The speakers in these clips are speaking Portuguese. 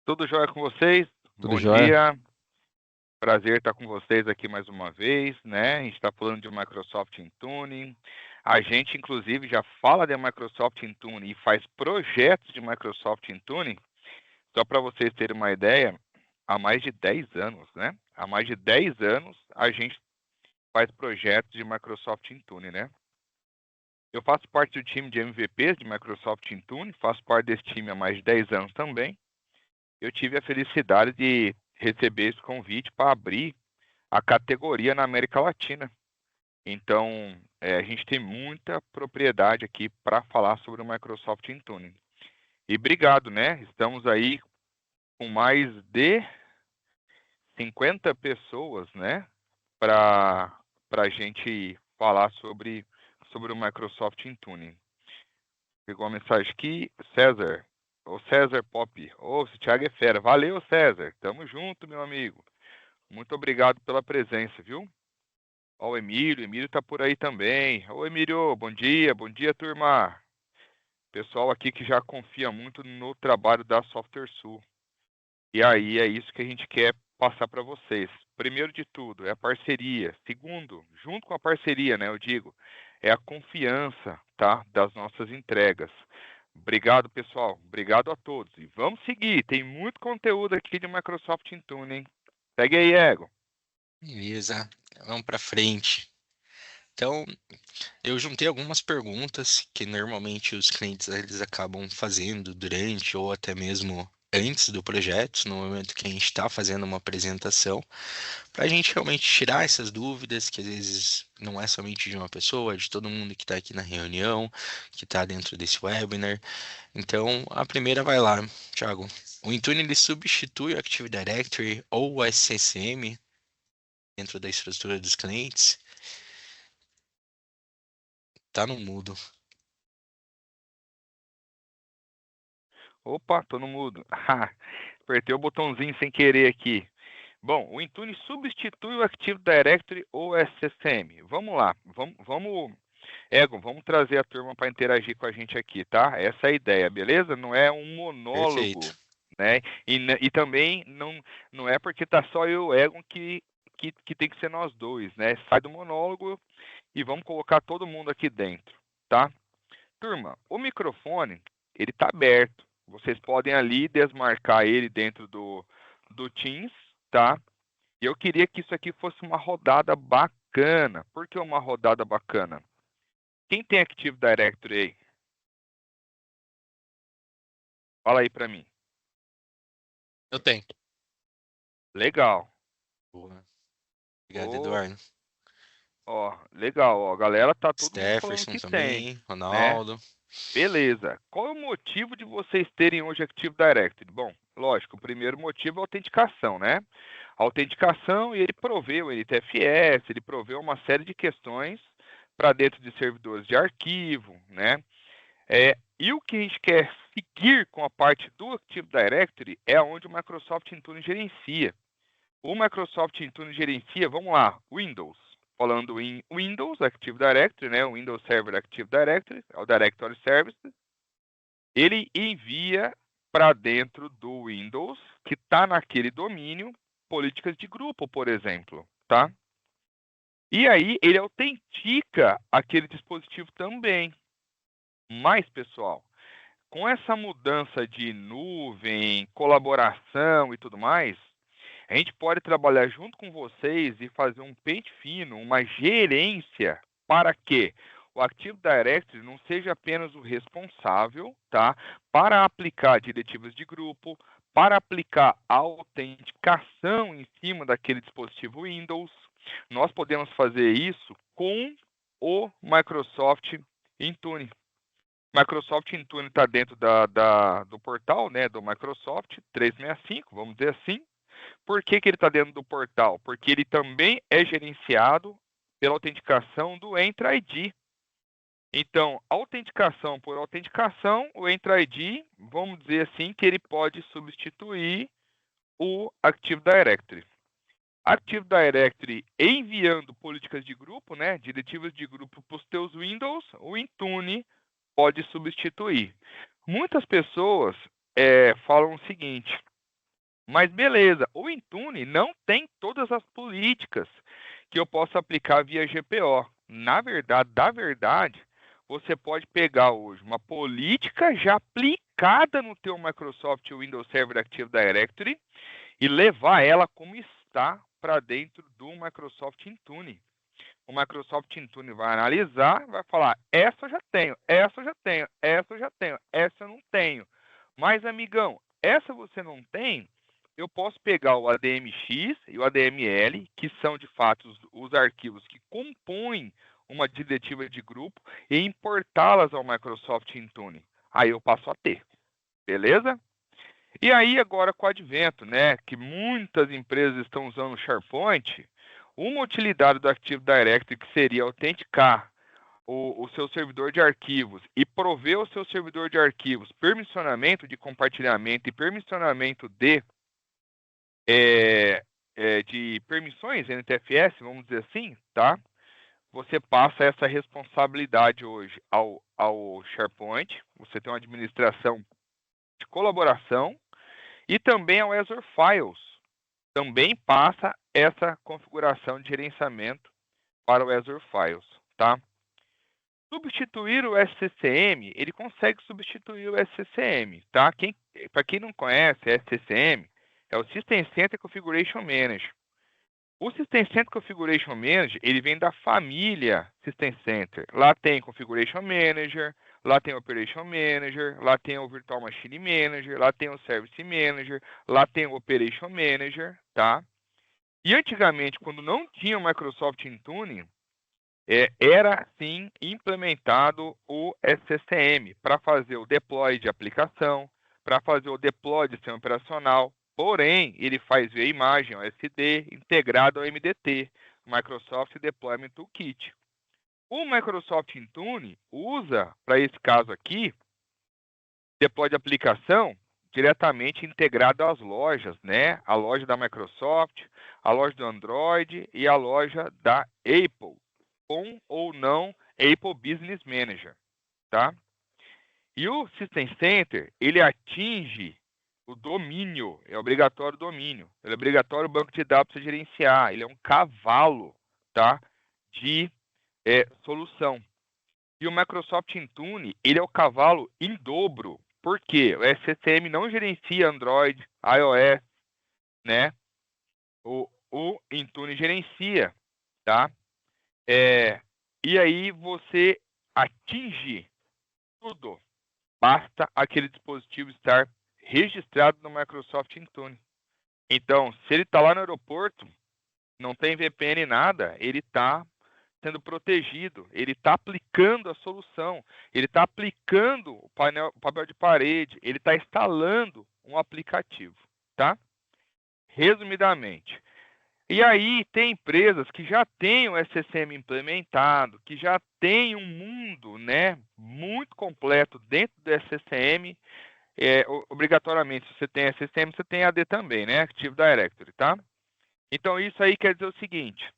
Tudo jóia com vocês? Tudo Bom jóia? dia, prazer estar com vocês aqui mais uma vez, né? A gente está falando de Microsoft Intune. A gente, inclusive, já fala de Microsoft Intune e faz projetos de Microsoft Intune, só para vocês terem uma ideia, há mais de 10 anos, né? Há mais de 10 anos a gente faz projetos de Microsoft Intune, né? Eu faço parte do time de MVPs de Microsoft Intune, faço parte desse time há mais de 10 anos também. Eu tive a felicidade de receber esse convite para abrir a categoria na América Latina. Então, a gente tem muita propriedade aqui para falar sobre o Microsoft Intune. E obrigado, né? Estamos aí com mais de 50 pessoas, né? Para a gente falar sobre o Microsoft Intune. Pegou uma mensagem aqui, César. Ô César Pop. Ô, esse Thiago é fera. Valeu, César. Tamo junto, meu amigo. Muito obrigado pela presença, viu? Ó, o Emílio tá por aí também. Ô, Emílio, bom dia, turma. Pessoal aqui que já confia muito no trabalho da Software Sul. E aí, é isso que a gente quer passar para vocês. Primeiro de tudo, é a parceria. Segundo, junto com a parceria, né, eu digo, é a confiança, tá, das nossas entregas. Obrigado, pessoal. Obrigado a todos. E vamos seguir. Tem muito conteúdo aqui de Microsoft Intune, hein? Segue aí, Ego. Beleza, vamos para frente. Então, eu juntei algumas perguntas que normalmente os clientes eles acabam fazendo durante ou até mesmo antes do projeto, no momento que a gente está fazendo uma apresentação, para a gente realmente tirar essas dúvidas, que às vezes não é somente de uma pessoa, é de todo mundo que está aqui na reunião, que está dentro desse webinar. Então, a primeira vai lá, Thiago. O Intune ele substitui o Active Directory ou o SCCM dentro da estrutura dos clientes? Tá no mudo. Opa, tô no mudo. Ah, apertei o botãozinho sem querer aqui. Bom, o Intune substitui o Active Directory ou SCCM. Vamos lá, Egon, vamos trazer a turma para interagir com a gente aqui, tá? Essa é a ideia, beleza? Não é um Perfeito. monólogo, né? E também não é porque tá só eu e o Egon que tem que ser nós dois, né? Sai do monólogo e vamos colocar todo mundo aqui dentro, tá? Turma, o microfone, ele está aberto. Vocês podem ali desmarcar ele dentro do Teams, tá? E eu queria que isso aqui fosse uma rodada bacana. Por que uma rodada bacana? Quem tem Active Directory aí? Fala aí para mim. Eu tenho. Legal. Boa. Obrigado, Ô, Eduardo. ó, legal, ó. Galera, tá todo mundo falando Stefferson que tem, também, né? Ronaldo. Beleza. Qual é o motivo de vocês terem hoje Active Directory? Bom, lógico, o primeiro motivo é a autenticação, né? A autenticação, e ele provê o NTFS, ele provê uma série de questões para dentro de servidores de arquivo, né? E o que a gente quer seguir com a parte do Active Directory é onde o Microsoft Intune gerencia. O Microsoft Intune gerencia, vamos lá, Windows. Falando em Windows Active Directory, né? O Windows Server Active Directory, é o Directory Service. Ele envia para dentro do Windows, que está naquele domínio, políticas de grupo, por exemplo, tá? E aí ele autentica aquele dispositivo também. Mas, pessoal, com essa mudança de nuvem, colaboração e tudo mais, a gente pode trabalhar junto com vocês e fazer um pente fino, uma gerência para que o Active Directory não seja apenas o responsável, tá, para aplicar diretivas de grupo, para aplicar a autenticação em cima daquele dispositivo Windows. Nós podemos fazer isso com o Microsoft Intune. Microsoft Intune está dentro do portal, né, do Microsoft 365, vamos dizer assim. Por que ele está dentro do portal? Porque ele também é gerenciado pela autenticação do Entra ID. Então, autenticação por autenticação, o Entra ID, vamos dizer assim, que ele pode substituir o Active Directory. Active Directory enviando políticas de grupo, né, diretivas de grupo para os teus Windows, o Intune pode substituir. Muitas pessoas falam o seguinte: Mas beleza, o Intune não tem todas as políticas que eu posso aplicar via GPO. Na verdade, você pode pegar hoje uma política já aplicada no teu Microsoft Windows Server Active Directory e levar ela como está para dentro do Microsoft Intune. O Microsoft Intune vai analisar, vai falar: essa eu já tenho, essa eu já tenho, essa eu já tenho, essa eu não tenho. Mas, amigão, essa você não tem, eu posso pegar o ADMX e o ADML, que são de fato os arquivos que compõem uma diretiva de grupo, e importá-las ao Microsoft Intune. Aí eu passo a ter, beleza? E aí agora com o advento, né, que muitas empresas estão usando o SharePoint, uma utilidade do Active Directory que seria autenticar o seu servidor de arquivos e prover o seu servidor de arquivos permissionamento de compartilhamento e permissionamento de permissões NTFS, vamos dizer assim, tá? Você passa essa responsabilidade hoje ao SharePoint, você tem uma administração de colaboração e também ao Azure Files. Também passa essa configuração de gerenciamento para o Azure Files, tá? Substituir o SCCM, ele consegue substituir o SCCM, tá? Para quem não conhece, SCCM é o System Center Configuration Manager. O System Center Configuration Manager, ele vem da família System Center. Lá tem Configuration Manager, lá tem Operation Manager, lá tem o Virtual Machine Manager, lá tem o Service Manager, lá tem o Operation Manager, E antigamente, quando não tinha o Microsoft Intune, era sim implementado o SCCM para fazer o deploy de aplicação, para fazer o deploy de sistema operacional. Porém, ele faz via imagem, o SD, integrado ao MDT, Microsoft Deployment Toolkit. O Microsoft Intune usa, para esse caso aqui, deploy de aplicação diretamente integrado às lojas, né? A loja da Microsoft, a loja do Android e a loja da Apple, com ou não Apple Business Manager, tá? E o System Center, ele atinge o domínio, é obrigatório o domínio, ele é obrigatório o banco de dados para você gerenciar, ele é um cavalo, tá? De solução. E o Microsoft Intune, ele é o cavalo em dobro. Por quê? O SCCM não gerencia Android, iOS, né? O Intune gerencia, tá? E aí você atinge tudo. Basta aquele dispositivo estar registrado no Microsoft Intune. Então, se ele está lá no aeroporto, não tem VPN nada, ele está sendo protegido, ele está aplicando a solução, ele está aplicando o papel de parede, ele está instalando um aplicativo, tá? Resumidamente. E aí tem empresas que já têm o SCCM implementado, que já tem um mundo, né, muito completo dentro do SCCM. Obrigatoriamente, se você tem SCCM, você tem AD também, né, Active Directory, tá? Então isso aí quer dizer o seguinte,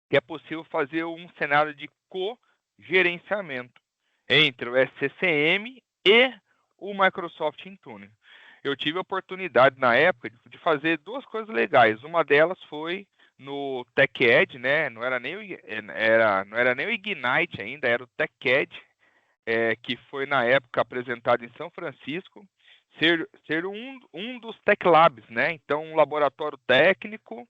que é possível fazer um cenário de co-gerenciamento entre o SCCM e o Microsoft Intune. Eu tive a oportunidade na época de fazer duas coisas legais. Uma delas foi no TechEd, né? Não era nem o Ignite ainda, era o TechEd, que foi na época apresentado em São Francisco, ser um dos Tech Labs, né? Então, um laboratório técnico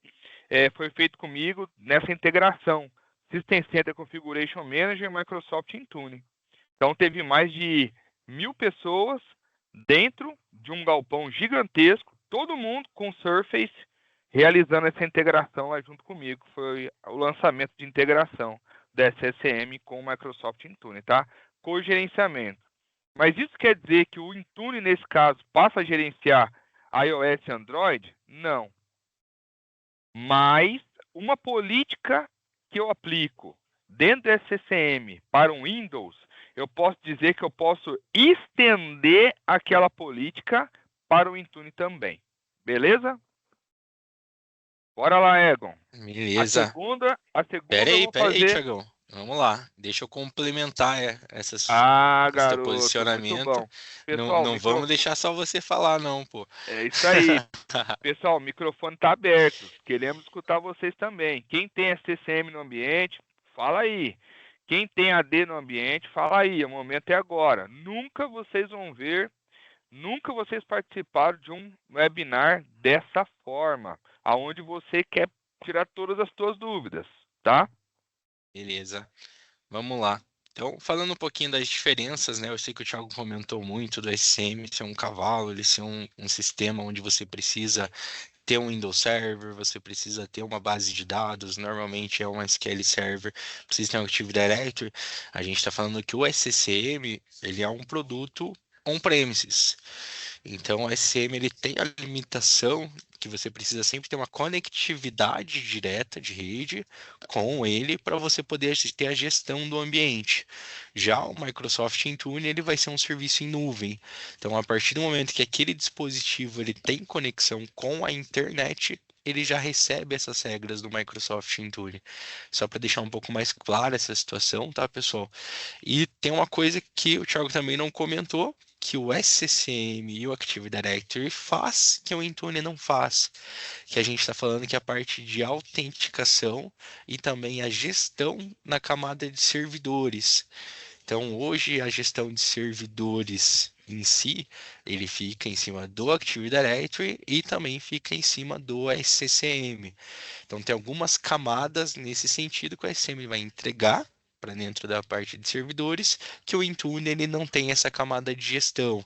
foi feito comigo nessa integração System Center Configuration Manager e Microsoft Intune. Então, teve mais de 1.000 pessoas dentro de um galpão gigantesco, todo mundo com Surface, realizando essa integração lá junto comigo. Foi o lançamento de integração da SCCM com o Microsoft Intune, tá? Co-gerenciamento. Mas isso quer dizer que o Intune, nesse caso, passa a gerenciar iOS e Android? Não. Mas uma política que eu aplico dentro da SCCM para um Windows, eu posso dizer que eu posso estender aquela política para o Intune também. Beleza? Bora lá, Egon. A Beleza. segunda Pera eu aí, vou pera aí, fazer. Thiagão. Vamos lá, deixa eu complementar Ah, esse teu garoto, muito posicionamento. bom. Não, Pessoal, não vamos deixar só você falar, não, pô. é isso aí. Pessoal, o microfone está aberto. Queremos escutar vocês também. Quem tem SCCM no ambiente, fala aí. Quem tem AD no ambiente, fala aí. O momento é agora. Nunca vocês participaram de um webinar dessa forma, aonde você quer tirar todas as suas dúvidas, tá? Beleza, vamos lá. Então, falando um pouquinho das diferenças, né? Eu sei que o Thiago comentou muito do SCM ser um cavalo, ele ser um sistema onde você precisa ter um Windows Server, você precisa ter uma base de dados, normalmente é um SQL Server, precisa ter um Active Directory. A gente está falando que o SCCM, ele é um produto on-premises. Então, o SCM ele tem a limitação que você precisa sempre ter uma conectividade direta de rede com ele para você poder ter a gestão do ambiente. Já o Microsoft Intune ele vai ser um serviço em nuvem. Então, a partir do momento que aquele dispositivo ele tem conexão com a internet, ele já recebe essas regras do Microsoft Intune. Só para deixar um pouco mais clara essa situação, tá, pessoal? E tem uma coisa que o Thiago também não comentou, que o SCCM e o Active Directory faz, que o Intune não faz. Que a gente está falando que é a parte de autenticação e também a gestão na camada de servidores. Então, hoje a gestão de servidores em si, ele fica em cima do Active Directory e também fica em cima do SCCM. Então, tem algumas camadas nesse sentido que o SCM vai entregar para dentro da parte de servidores, que o Intune ele não tem essa camada de gestão.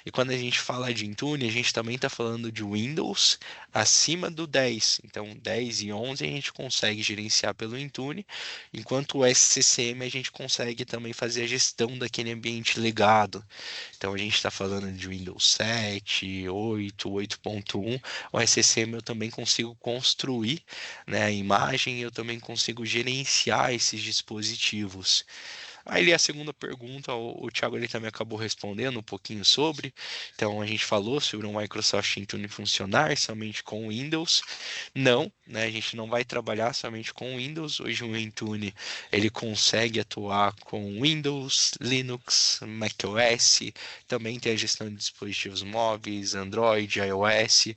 E quando a gente fala de Intune, a gente também está falando de Windows acima do 10. Então, 10 e 11 a gente consegue gerenciar pelo Intune, enquanto o SCCM a gente consegue também fazer a gestão daquele ambiente legado. Então, a gente está falando de Windows 7, 8, 8.1. O SCCM eu também consigo construir, né, a imagem, eu também consigo gerenciar esses dispositivos. Aí a segunda pergunta, o Thiago ele também acabou respondendo um pouquinho sobre. Então a gente falou sobre o Microsoft Intune funcionar somente com Windows. Não, né? A gente não vai trabalhar somente com Windows. Hoje o Intune ele consegue atuar com Windows, Linux, macOS, também tem a gestão de dispositivos móveis, Android, iOS.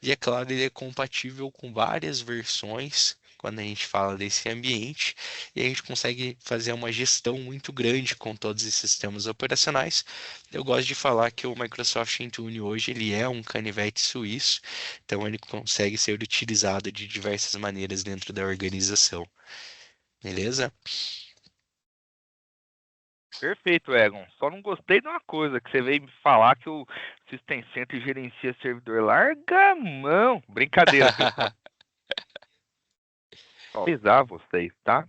E é claro, ele é compatível com várias versões quando a gente fala desse ambiente, e a gente consegue fazer uma gestão muito grande com todos esses sistemas operacionais. Eu gosto de falar que o Microsoft Intune hoje ele é um canivete suíço, então ele consegue ser utilizado de diversas maneiras dentro da organização. Beleza? Perfeito, Egon. Só não gostei de uma coisa, que você veio me falar que o System Center gerencia servidor. Larga a mão. Brincadeira, pessoal. Só avisar vocês, tá?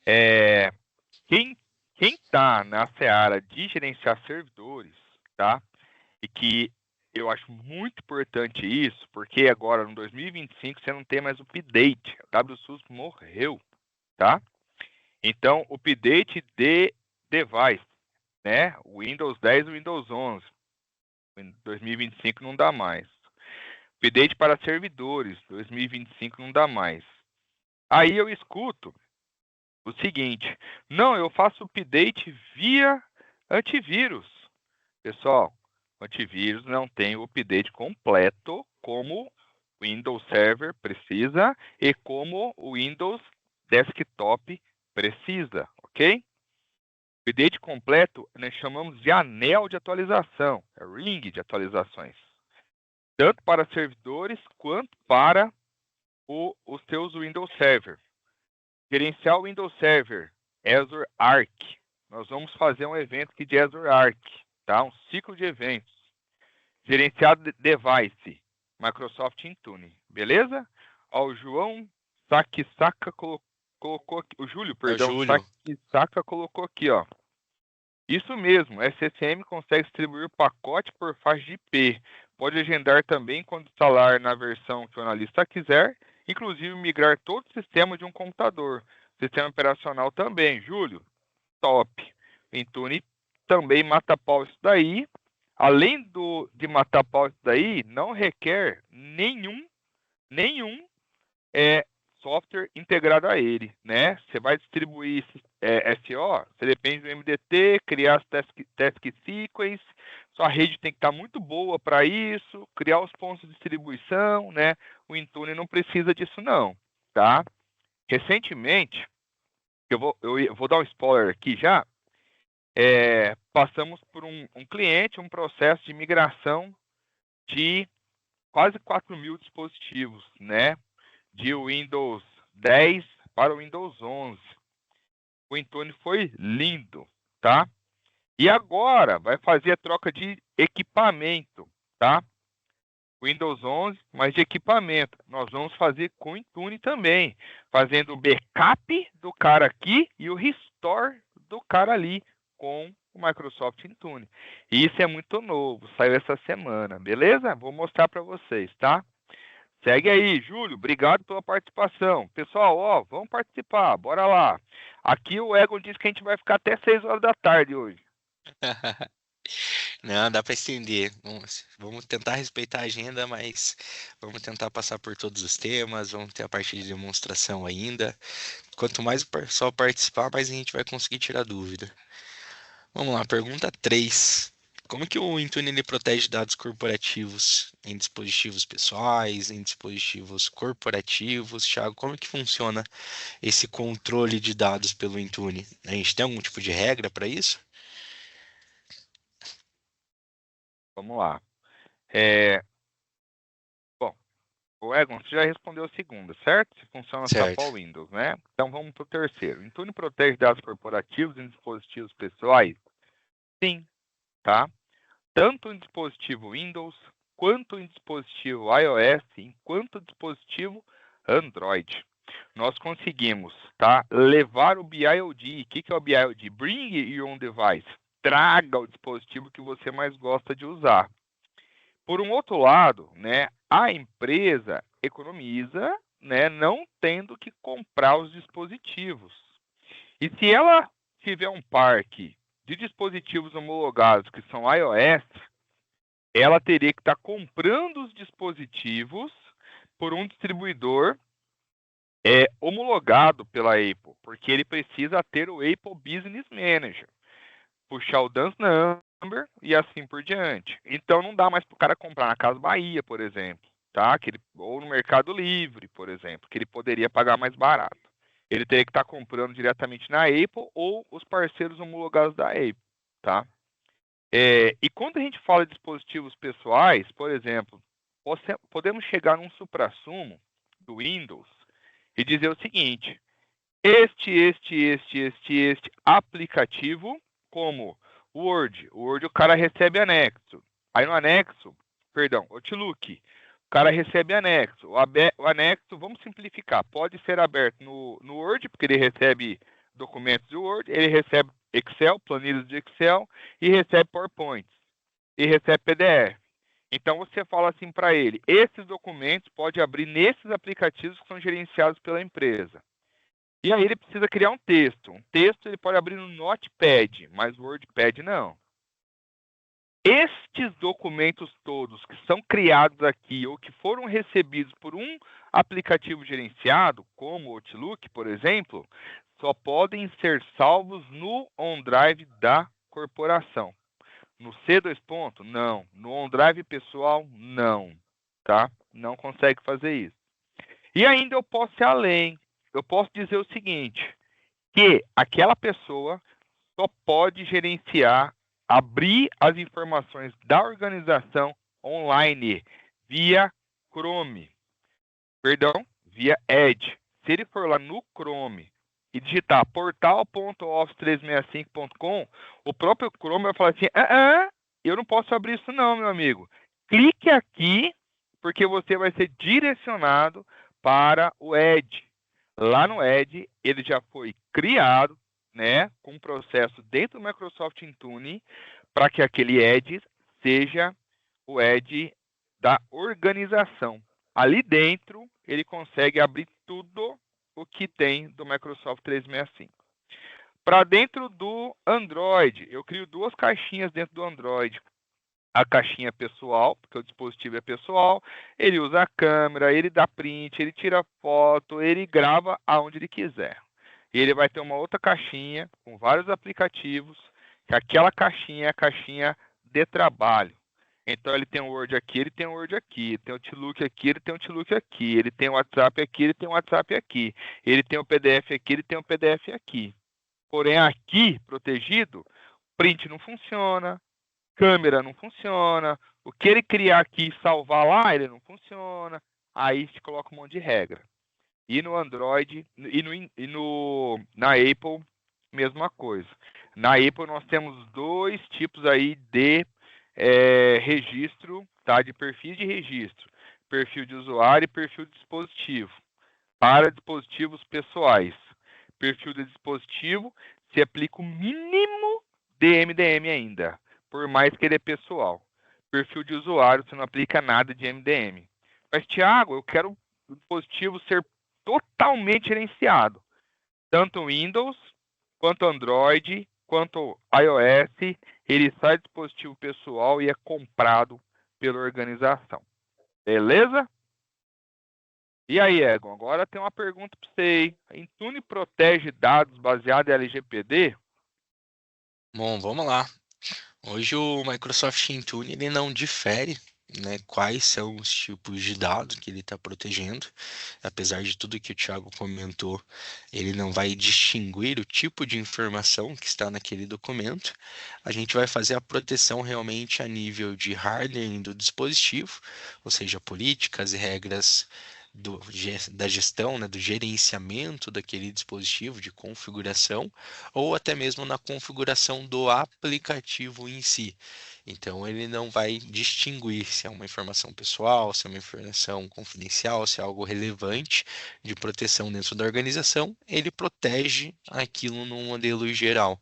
É, quem, quem tá na seara de gerenciar servidores, tá? E que eu acho muito importante isso, porque agora, no 2025, você não tem mais update. O WSUS morreu, tá? Então, update de device, né? Windows 10 e Windows 11. Em 2025 não dá mais. Update para servidores, 2025 não dá mais. Aí eu escuto o seguinte: não, eu faço update via antivírus. Pessoal, o antivírus não tem o update completo como o Windows Server precisa e como o Windows Desktop precisa, ok? Update completo nós chamamos de anel de atualização, é ring de atualizações, tanto para servidores quanto para os seus Windows Server. Gerenciar o Windows Server, Azure Arc. Nós vamos fazer um evento aqui de Azure Arc, tá? Um ciclo de eventos. Gerenciar device, Microsoft Intune, beleza? Ó, o João Sakisaka colocou aqui, o Júlio, É o perdão, Júlio. Sakisaka colocou aqui, ó. Isso mesmo, SSM consegue distribuir o pacote por faixa de IP. Pode agendar também quando instalar na versão que o analista quiser, inclusive migrar todo o sistema de um computador. Sistema operacional também, Júlio, top. Intune também mata pau isso daí. Além de matar pau isso daí, não requer nenhum software integrado a ele, né? Você vai distribuir SO, você depende do MDT, criar as task sequence, sua rede tem que estar muito boa para isso, criar os pontos de distribuição, né? O Intune não precisa disso não, tá? Recentemente, eu vou dar um spoiler aqui já, passamos por um cliente, um processo de migração de quase 4.000 dispositivos, né? De Windows 10 para o Windows 11. O Intune foi lindo, tá? E agora vai fazer a troca de equipamento, tá? Windows 11, mas de equipamento. Nós vamos fazer com o Intune também, fazendo o backup do cara aqui e o restore do cara ali com o Microsoft Intune. E isso é muito novo, saiu essa semana, beleza? Vou mostrar para vocês, tá? Segue aí, Júlio. Obrigado pela participação. Pessoal, ó, vamos participar. Bora lá. Aqui o Egon disse que a gente vai ficar até 6 horas da tarde hoje. Não, dá para estender. Vamos tentar respeitar a agenda, mas vamos tentar passar por todos os temas. Vamos ter a parte de demonstração ainda. Quanto mais o pessoal participar, mais a gente vai conseguir tirar dúvida. Vamos lá, pergunta 3. Como que o Intune ele protege dados corporativos em dispositivos pessoais, em dispositivos corporativos? Thiago, como que funciona esse controle de dados pelo Intune? A gente tem algum tipo de regra para isso? Vamos lá. Bom, o Egon, você já respondeu a segunda, certo? Se funciona só Certo. para o Windows, né? Então vamos para o terceiro. Intune protege dados corporativos em dispositivos pessoais? Sim, tá? Tanto em dispositivo Windows, quanto em dispositivo iOS, quanto dispositivo Android. Nós conseguimos, tá, levar o BIOD. O que é o BIOD? Bring your own device. Traga o dispositivo que você mais gosta de usar. Por um outro lado, né, a empresa economiza, né, não tendo que comprar os dispositivos. E se ela tiver um parque de dispositivos homologados que são iOS, ela teria que estar comprando os dispositivos por um distribuidor homologado pela Apple, porque ele precisa ter o Apple Business Manager, puxar o dance number e assim por diante. Então não dá mais para o cara comprar na Casa Bahia, por exemplo, tá? Ou no Mercado Livre, por exemplo, que ele poderia pagar mais barato. Ele teria que estar comprando diretamente na Apple ou os parceiros homologados da Apple, tá? E quando a gente fala de dispositivos pessoais, por exemplo, podemos chegar num suprassumo do Windows e dizer o seguinte: este aplicativo, como o Word o cara recebe anexo. Aí no anexo, perdão, Outlook, o cara recebe anexo. O anexo, vamos simplificar, pode ser aberto no Word, porque ele recebe documentos do Word, ele recebe Excel, planilhas de Excel, e recebe PowerPoint, e recebe PDF. Então você fala assim para ele: esses documentos pode abrir nesses aplicativos que são gerenciados pela empresa. E aí ele precisa criar um texto. Um texto ele pode abrir no Notepad, mas o WordPad não. Estes documentos todos que são criados aqui ou que foram recebidos por um aplicativo gerenciado, como o Outlook, por exemplo, só podem ser salvos no OneDrive da corporação. No C2 ponto? Não. No OneDrive pessoal? Não. Tá? Não consegue fazer isso. E ainda eu posso ir além. Eu posso dizer o seguinte, que aquela pessoa só pode gerenciar, abrir as informações da organização online via Chrome. Perdão, via Edge. Se ele for lá no Chrome e digitar portal.office365.com, o próprio Chrome vai falar assim: eu não posso abrir isso não, meu amigo. Clique aqui, porque você vai ser direcionado para o Edge. Lá no Edge, ele já foi criado, né, com um processo dentro do Microsoft Intune, para que aquele Edge seja o Edge da organização. Ali dentro, ele consegue abrir tudo o que tem do Microsoft 365. Para dentro do Android, eu crio duas caixinhas dentro do Android. a caixinha pessoal, porque o dispositivo é pessoal, ele usa a câmera, ele dá print, ele tira foto, ele grava aonde ele quiser. E ele vai ter uma outra caixinha com vários aplicativos, que aquela caixinha é a caixinha de trabalho. Então ele tem o Word aqui, ele tem o Word aqui, ele tem o Outlook aqui, ele tem o Outlook aqui, ele tem o WhatsApp aqui, ele tem o WhatsApp aqui, ele tem o PDF aqui, ele tem o PDF aqui. Porém, aqui, protegido, print não funciona, câmera não funciona, o que ele criar aqui e salvar lá, ele não funciona. Aí te coloca um monte de regra. E no Android na Apple, mesma coisa. Na Apple nós temos dois tipos aí de registro, tá? De perfis de registro. Perfil de usuário e perfil de dispositivo. Para dispositivos pessoais. Perfil de dispositivo se aplica o mínimo de MDM ainda, por mais que ele é pessoal. Perfil de usuário você não aplica nada de MDM. Mas, Thiago, eu quero o dispositivo ser totalmente gerenciado. Tanto Windows, quanto Android, quanto iOS, ele sai do dispositivo pessoal e é comprado pela organização. Beleza? E aí, Egon, agora tem uma pergunta para você aí. Intune protege dados baseados em LGPD? Bom, vamos lá. Hoje o Microsoft Intune ele não difere, né, quais são os tipos de dados que ele está protegendo. Apesar de tudo que o Thiago comentou, ele não vai distinguir o tipo de informação que está naquele documento. A gente vai fazer a proteção realmente a nível de hardware do dispositivo, ou seja, políticas e regras da gestão, né, do gerenciamento daquele dispositivo, de configuração, ou até mesmo na configuração do aplicativo em si. Então, ele não vai distinguir se é uma informação pessoal, se é uma informação confidencial, se é algo relevante de proteção dentro da organização. Ele protege aquilo num modelo geral.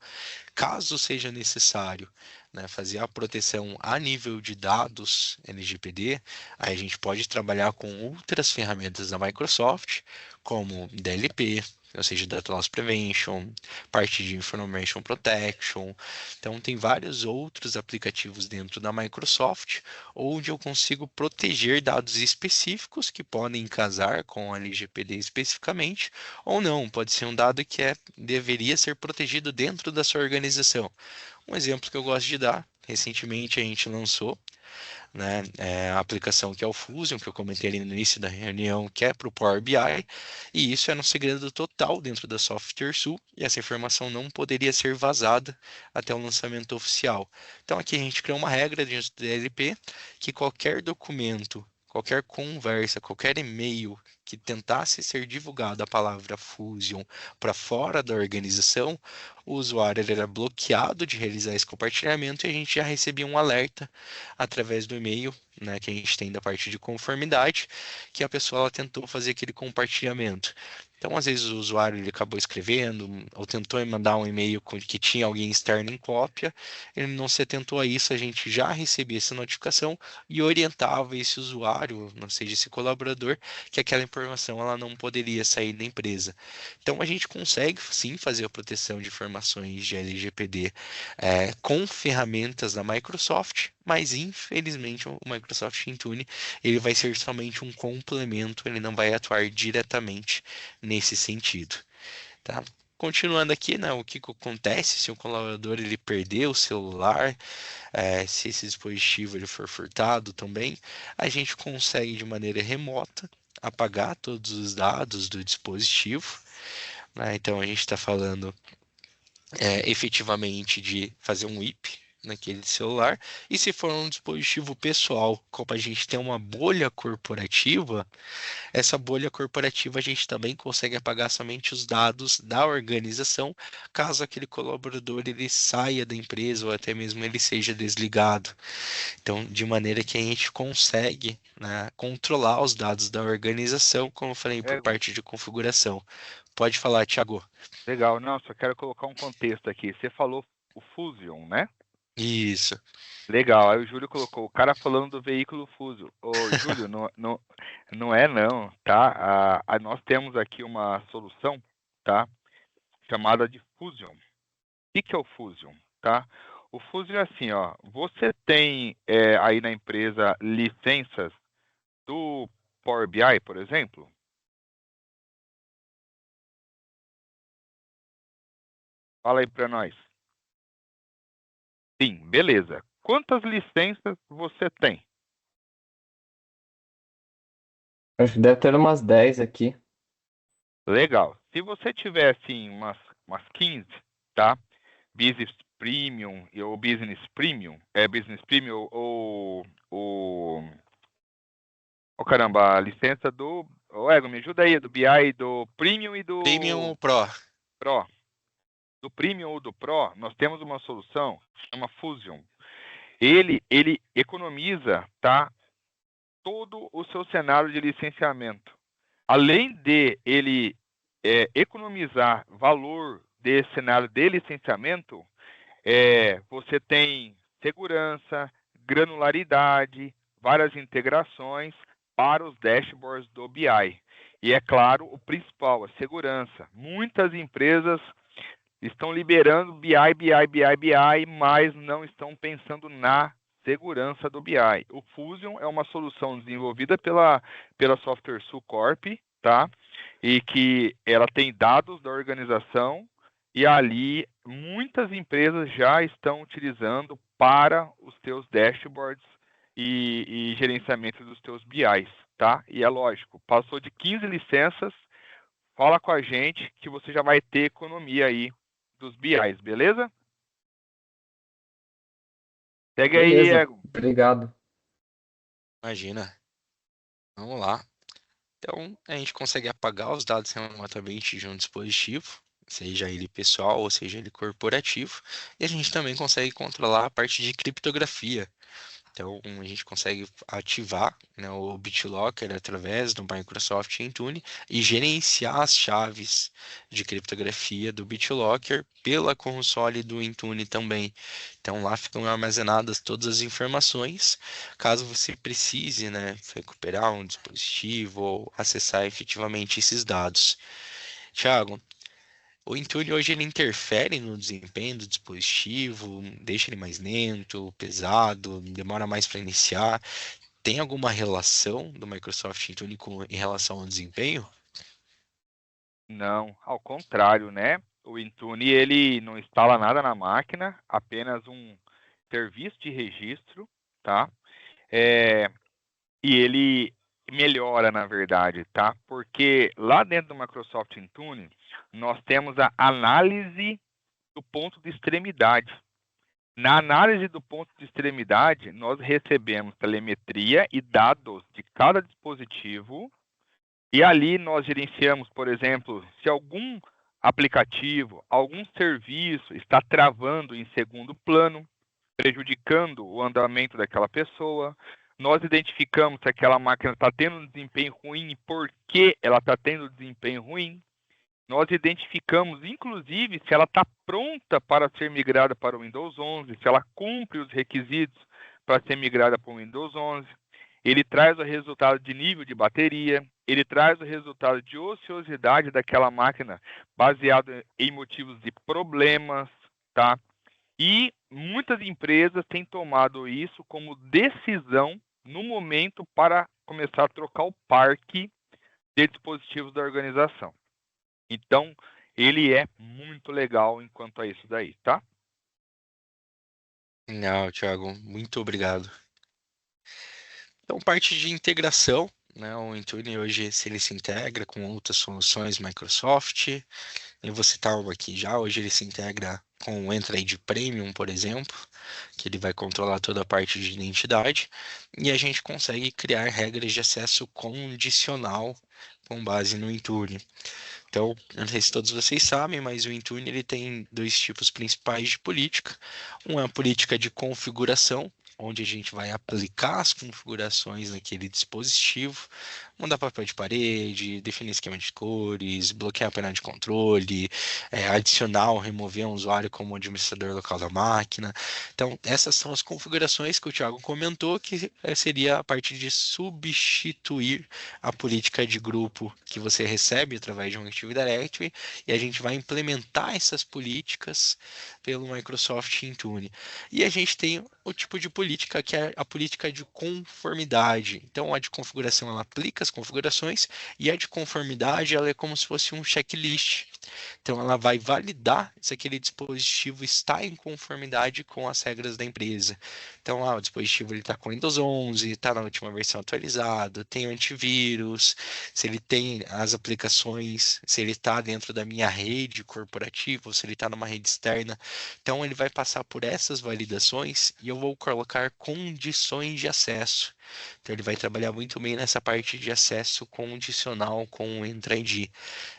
Caso seja necessário, né, fazer a proteção a nível de dados LGPD, aí a gente pode trabalhar com outras ferramentas da Microsoft, como DLP, ou seja, Data Loss Prevention, parte de Information Protection. Então, tem vários outros aplicativos dentro da Microsoft, onde eu consigo proteger dados específicos que podem casar com a LGPD especificamente, ou não, pode ser um dado que deveria ser protegido dentro da sua organização. Um exemplo que eu gosto de dar, recentemente a gente lançou, né, a aplicação que é o Fusion, que eu comentei ali no início da reunião, que é para o Power BI, e isso era um segredo total dentro da SoftwareSul, e essa informação não poderia ser vazada até o lançamento oficial. Então aqui a gente criou uma regra dentro do DLP que qualquer documento, qualquer conversa, qualquer e-mail que tentasse ser divulgado a palavra Fusion para fora da organização, o usuário ele era bloqueado de realizar esse compartilhamento e a gente já recebia um alerta através do e-mail, né, que a gente tem da parte de conformidade, que a pessoa ela tentou fazer aquele compartilhamento. Então, às vezes, o usuário ele acabou escrevendo ou tentou mandar um e-mail que tinha alguém externo em cópia, ele não se atentou a isso, a gente já recebia essa notificação e orientava esse usuário, não seja esse colaborador, que aquela informação ela não poderia sair da empresa. Então, a gente consegue sim fazer a proteção de informações de LGPD com ferramentas da Microsoft, mas infelizmente o Microsoft Intune ele vai ser somente um complemento, ele não vai atuar diretamente nesse sentido, tá? Continuando aqui, né, o que acontece se o colaborador ele perder o celular, se esse dispositivo ele for furtado também, a gente consegue de maneira remota apagar todos os dados do dispositivo, né? Então a gente está falando efetivamente de fazer um IP naquele celular. E se for um dispositivo pessoal, como a gente tem uma bolha corporativa, essa bolha corporativa a gente também consegue apagar somente os dados da organização, caso aquele colaborador ele saia da empresa ou até mesmo ele seja desligado. Então, de maneira que a gente consegue, né, controlar os dados da organização, como eu falei, por É, parte de configuração. Pode falar, Thiago. legal. Não, só quero colocar um contexto aqui. Você falou o Fusion, né? Isso. Legal. Aí o Júlio colocou o cara falando do veículo Fusion. Ô, Júlio, não é não, tá? Nós temos aqui uma solução, tá? Chamada de Fusion. O que é o Fusion, tá? O Fusion é assim, ó. Você tem aí na empresa licenças do Power BI, por exemplo? Fala aí para nós. Sim, beleza. Quantas licenças você tem? Acho que deve ter umas 10 aqui. Legal. Se você tiver assim umas 15, tá? Business Premium ou Business Premium, Business Premium oh, caramba, a licença do, ô Ego, me ajuda aí, do BI, do Premium e do Premium Pro. Pro. Do Premium ou do Pro, nós temos uma solução que chama Fusion. Ele economiza, tá, todo o seu cenário de licenciamento. Além de ele economizar valor desse cenário de licenciamento, você tem segurança, granularidade, várias integrações para os dashboards do BI. E é claro, o principal, a segurança. Muitas empresas estão liberando BI, mas não estão pensando na segurança do BI. O Fusion é uma solução desenvolvida pela SoftwareSul Corp, tá? E que ela tem dados da organização e ali muitas empresas já estão utilizando para os teus dashboards e gerenciamento dos teus BIs, tá? E é lógico, passou de 15 licenças, fala com a gente que você já vai ter economia aí dos BIs, beleza? Segue aí, Beleza, Ego. obrigado. Imagina. Vamos lá. Então, a gente consegue apagar os dados remotamente de um dispositivo, seja ele pessoal ou seja ele corporativo, e a gente também consegue controlar a parte de criptografia. Então, a gente consegue ativar, né, o BitLocker através do Microsoft Intune e gerenciar as chaves de criptografia do BitLocker pela console do Intune também. Então, lá ficam armazenadas todas as informações, caso você precise, né, recuperar um dispositivo ou acessar efetivamente esses dados. Thiago, o Intune hoje ele interfere no desempenho do dispositivo, deixa ele mais lento, pesado, demora mais para iniciar. Tem alguma relação do Microsoft Intune em relação ao desempenho? Não, ao contrário, né? O Intune ele não instala nada na máquina, apenas um serviço de registro, tá? É, e ele melhora, na verdade, tá? Porque lá dentro do Microsoft Intune, nós temos a análise do ponto de extremidade. Na análise do ponto de extremidade, nós recebemos telemetria e dados de cada dispositivo e ali nós gerenciamos, por exemplo, se algum aplicativo, algum serviço está travando em segundo plano, prejudicando o andamento daquela pessoa. Nós identificamos se aquela máquina está tendo um desempenho ruim e por que ela está tendo desempenho ruim. Nós identificamos, inclusive, se ela está pronta para ser migrada para o Windows 11, se ela cumpre os requisitos para ser migrada para o Windows 11. Ele traz o resultado de nível de bateria, ele traz o resultado de ociosidade daquela máquina baseado em motivos de problemas, tá? E muitas empresas têm tomado isso como decisão no momento para começar a trocar o parque de dispositivos da organização. Então, ele é muito legal enquanto a isso daí, tá? Não, Thiago, muito obrigado. Então, parte de integração, né? O Intune hoje, se ele se integra com outras soluções Microsoft, eu vou citar uma aqui já, hoje ele se integra com o Entra ID Premium, por exemplo, que ele vai controlar toda a parte de identidade, e a gente consegue criar regras de acesso condicional com base no Intune. Então, eu não sei se todos vocês sabem, mas o Intune ele tem dois tipos principais de política. Um é a política de configuração, onde a gente vai aplicar as configurações naquele dispositivo, mudar papel de parede, definir esquema de cores, bloquear a painel de controle, adicionar ou remover um usuário como administrador local da máquina. Então, essas são as configurações que o Thiago comentou, que seria a parte de substituir a política de grupo que você recebe através de um Active Directory, e a gente vai implementar essas políticas pelo Microsoft Intune. E a gente tem o tipo de política que é a política de conformidade. Então, a de configuração ela aplica as configurações e a de conformidade ela é como se fosse um checklist. Então, ela vai validar se aquele dispositivo está em conformidade com as regras da empresa. Então, o dispositivo está com Windows 11, está na última versão atualizada, tem o antivírus, se ele tem as aplicações, se ele está dentro da minha rede corporativa ou se ele está numa rede externa. Então, ele vai passar por essas validações e eu vou colocar condições de acesso. Então, ele vai trabalhar muito bem nessa parte de acesso condicional com o Entra ID.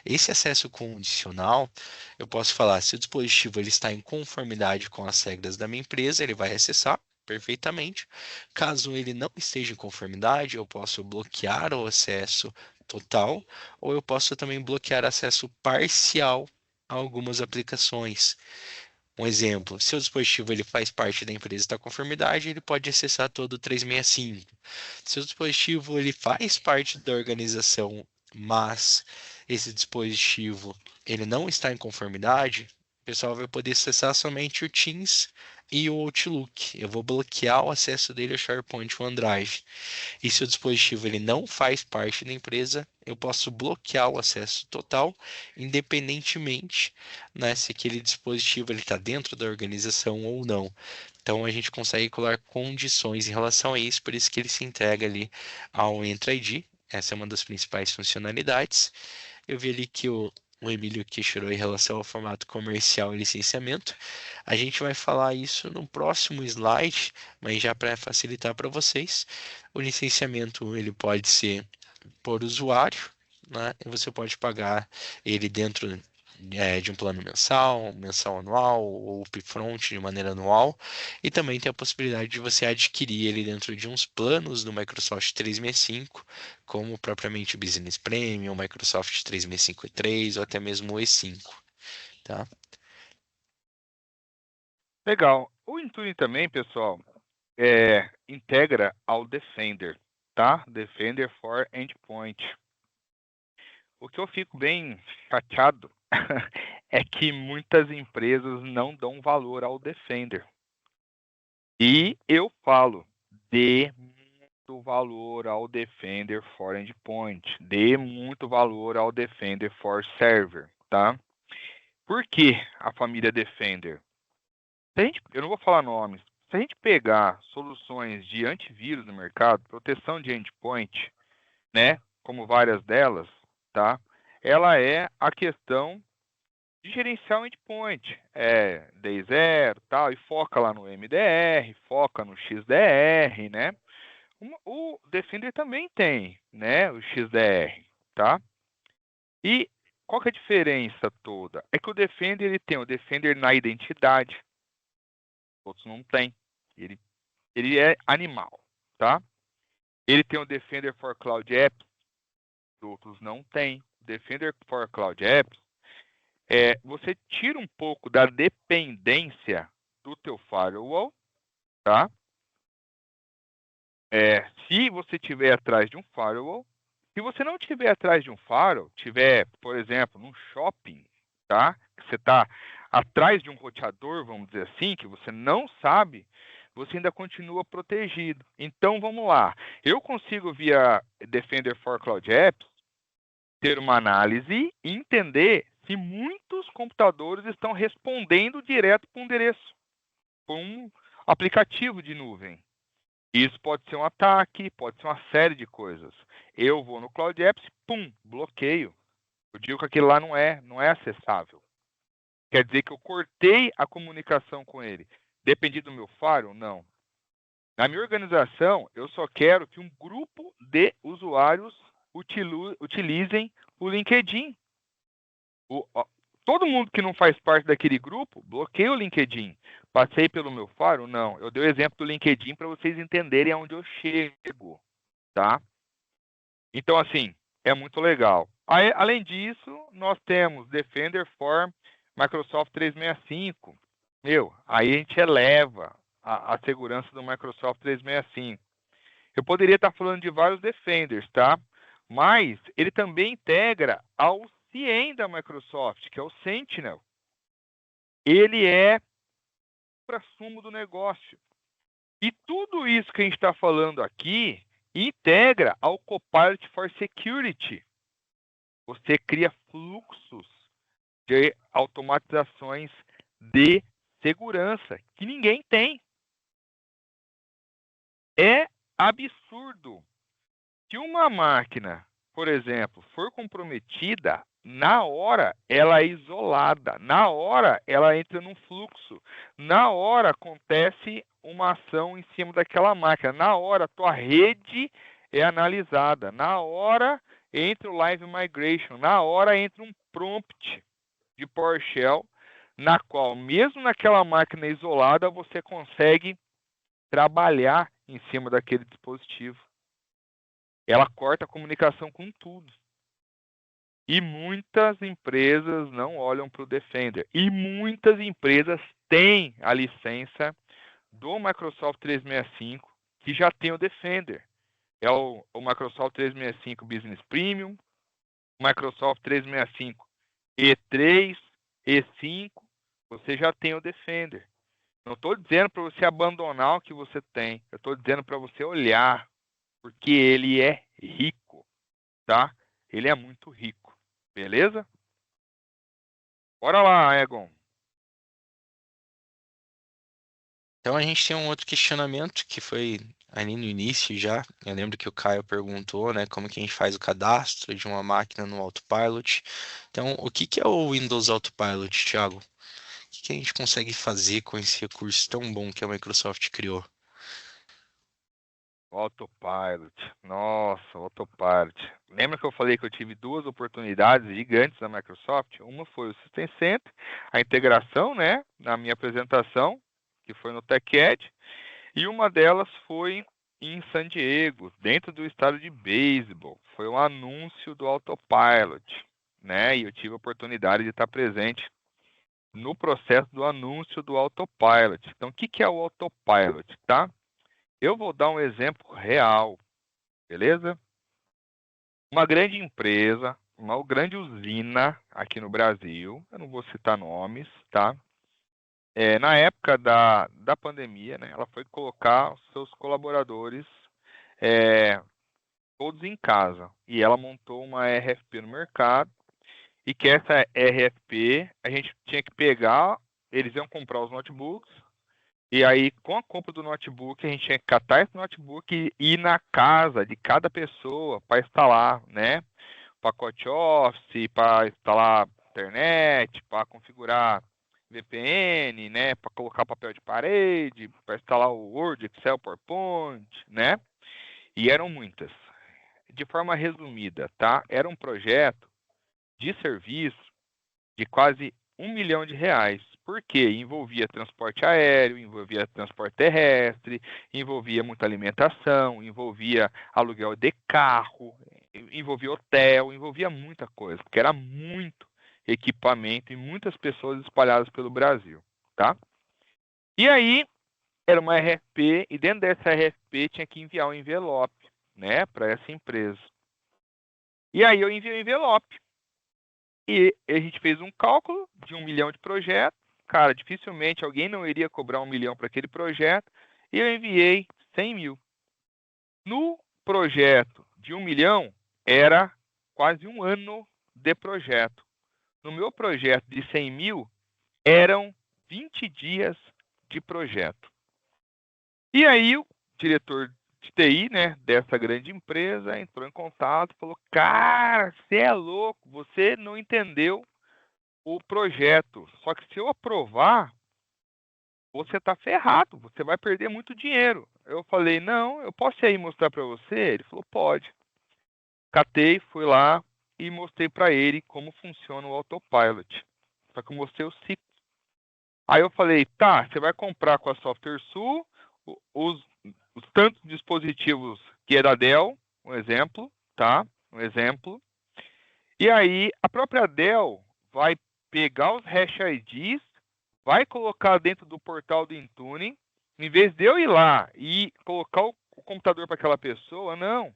Esse acesso condicional, eu posso falar, se o dispositivo ele está em conformidade com as regras da minha empresa, ele vai acessar perfeitamente. Caso ele não esteja em conformidade, eu posso bloquear o acesso total, ou eu posso também bloquear acesso parcial a algumas aplicações. Um exemplo, se o dispositivo ele faz parte da empresa e está em conformidade, ele pode acessar todo o 365. Se o dispositivo ele faz parte da organização, mas esse dispositivo ele não está em conformidade, o pessoal vai poder acessar somente o Teams e o Outlook. Eu vou bloquear o acesso dele ao SharePoint e OneDrive. E se o dispositivo ele não faz parte da empresa, eu posso bloquear o acesso total, independentemente, né, se aquele dispositivo está dentro da organização ou não. Então a gente consegue colocar condições em relação a isso, por isso que ele se entrega ali ao Entra ID. Essa é uma das principais funcionalidades. Eu vi ali que o Emílio questionou em relação ao formato comercial e licenciamento. A gente vai falar isso no próximo slide, mas já para facilitar para vocês, o licenciamento ele pode ser por usuário, né? E você pode pagar ele dentro de um plano mensal, mensal anual ou upfront de maneira anual. E também tem a possibilidade de você adquirir ele dentro de uns planos do Microsoft 365, como propriamente o Business Premium, Microsoft 365 E3 ou até mesmo o E5, tá? Legal. O Intune também, pessoal, integra ao Defender, tá? Defender for Endpoint. O que eu fico bem chateado é que muitas empresas não dão valor ao Defender. E eu falo, dê muito valor ao Defender for Endpoint, dê muito valor ao Defender for Server, tá? Por que a família Defender? Eu não vou falar nomes. Se a gente pegar soluções de antivírus no mercado, proteção de endpoint, né, como várias delas, tá? Ela é a questão de gerenciar o endpoint, day 0, tal, e foca lá no MDR, foca no XDR, né? O Defender também tem, né, o XDR, tá? E qual que é a diferença toda? É que o Defender ele tem o Defender na identidade, outros não tem. Ele é animal, tá? Ele tem o Defender for Cloud Apps, outros não tem. Defender for Cloud Apps, você tira um pouco da dependência do teu firewall, tá? Se você tiver atrás de um firewall, se você não tiver atrás de um firewall, tiver, por exemplo, num shopping, tá? Que você está atrás de um roteador, vamos dizer assim, que você não sabe, você ainda continua protegido. Então, vamos lá. Eu consigo, via Defender for Cloud Apps, ter uma análise e entender se muitos computadores estão respondendo direto para um endereço, para um aplicativo de nuvem. Isso pode ser um ataque, pode ser uma série de coisas. Eu vou no Cloud Apps, pum, bloqueio. Eu digo que aquilo lá não é acessável. Quer dizer que eu cortei a comunicação com ele. Dependi do meu firewall? Não. Na minha organização, eu só quero que um grupo de usuários utilizem o LinkedIn. Todo mundo que não faz parte daquele grupo, bloqueia o LinkedIn. Passei pelo meu firewall? Não. Eu dei o exemplo do LinkedIn para vocês entenderem aonde eu chego, tá? Então, assim, é muito legal. Aí, além disso, nós temos Defender for Microsoft 365. Aí a gente eleva a segurança do Microsoft 365. Eu poderia estar falando de vários Defenders, tá? Mas ele também integra ao CIEM da Microsoft, que é o Sentinel. Ele é o supra-sumo do negócio. E tudo isso que a gente está falando aqui integra ao Copilot for Security. Você cria fluxos de automatizações de segurança que ninguém tem. É absurdo. Se uma máquina, por exemplo, for comprometida, na hora ela é isolada, na hora ela entra num fluxo, na hora acontece uma ação em cima daquela máquina, na hora a tua rede é analisada, na hora entra o Live Migration, na hora entra um prompt de PowerShell, na qual, mesmo naquela máquina isolada, você consegue trabalhar em cima daquele dispositivo. Ela corta a comunicação com tudo. E muitas empresas não olham para o Defender. E muitas empresas têm a licença do Microsoft 365 que já tem o Defender. É o Microsoft 365 Business Premium, Microsoft 365 E3, E5, você já tem o Defender. Não estou dizendo para você abandonar o que você tem. Eu estou dizendo para você olhar, porque ele é rico, tá? Ele é muito rico. Beleza? Bora lá, Egon. Então a gente tem um outro questionamento que foi ali no início já. Eu lembro que o Caio perguntou, né, como que a gente faz o cadastro de uma máquina no Autopilot. Então, o que que é o Windows Autopilot, Thiago? O que que a gente consegue fazer com esse recurso tão bom que a Microsoft criou? Autopilot. Nossa, Autopilot. Lembra que eu falei que eu tive duas oportunidades gigantes da Microsoft? Uma foi o System Center, a integração, né, na minha apresentação, que foi no TechEd, e uma delas foi em San Diego, dentro do estado de beisebol. Foi um anúncio do Autopilot, né? E eu tive a oportunidade de estar presente no processo do anúncio do Autopilot. Então, o que que é o Autopilot, tá? Eu vou dar um exemplo real, beleza? Uma grande empresa, uma grande usina aqui no Brasil, eu não vou citar nomes, tá? Na época da pandemia, né, ela foi colocar os seus colaboradores é, todos em casa. E ela montou uma RFP no mercado. E que essa RFP, a gente tinha que pegar, eles iam comprar os notebooks. E aí, com a compra do notebook, a gente tinha que catar esse notebook e ir na casa de cada pessoa para instalar, né? Pacote Office, para instalar internet, para configurar VPN, né? Para colocar papel de parede, para instalar o Word, Excel, PowerPoint, né? E eram muitas. De forma resumida, tá? Era um projeto de serviço de quase R$ 1 milhão. Por quê? Envolvia transporte aéreo, envolvia transporte terrestre, envolvia muita alimentação, envolvia aluguel de carro, envolvia hotel, envolvia muita coisa, porque era muito equipamento e muitas pessoas espalhadas pelo Brasil, tá? E aí, era uma RFP, e dentro dessa RFP tinha que enviar um envelope, né, para essa empresa. E aí eu enviei o envelope. E a gente fez um cálculo de 1 milhão de projetos. Cara, dificilmente alguém não iria cobrar 1 milhão para aquele projeto. E eu enviei 100 mil. No projeto de 1 milhão, era quase um ano de projeto. No meu projeto de 100 mil, eram 20 dias de projeto. E aí o diretor de TI, né, dessa grande empresa, entrou em contato e falou: cara, você é louco, você não entendeu o projeto. Só que se eu aprovar, você está ferrado, você vai perder muito dinheiro. Eu falei: não, eu posso ir aí mostrar para você? Ele falou: pode. Catei, fui lá e mostrei para ele como funciona o Autopilot. Só que eu mostrei o ciclo. Aí eu falei: tá, você vai comprar com a Software os tantos dispositivos que é da Dell, um exemplo, tá? Um exemplo. E aí, a própria Dell vai pegar os hash IDs, vai colocar dentro do portal do Intune, em vez de eu ir lá e colocar o computador para aquela pessoa, não.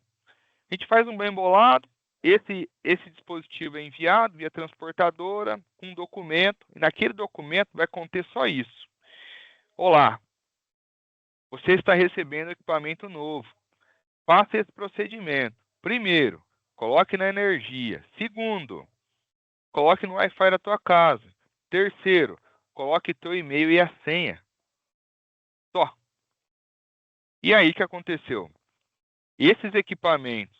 A gente faz um bem bolado, esse dispositivo é enviado via transportadora, com um documento, e naquele documento vai conter só isso. Olá, você está recebendo equipamento novo. Faça esse procedimento. Primeiro, coloque na energia. Segundo, coloque no Wi-Fi da tua casa. Terceiro, coloque teu e-mail e a senha. Só. E aí o que aconteceu? Esses equipamentos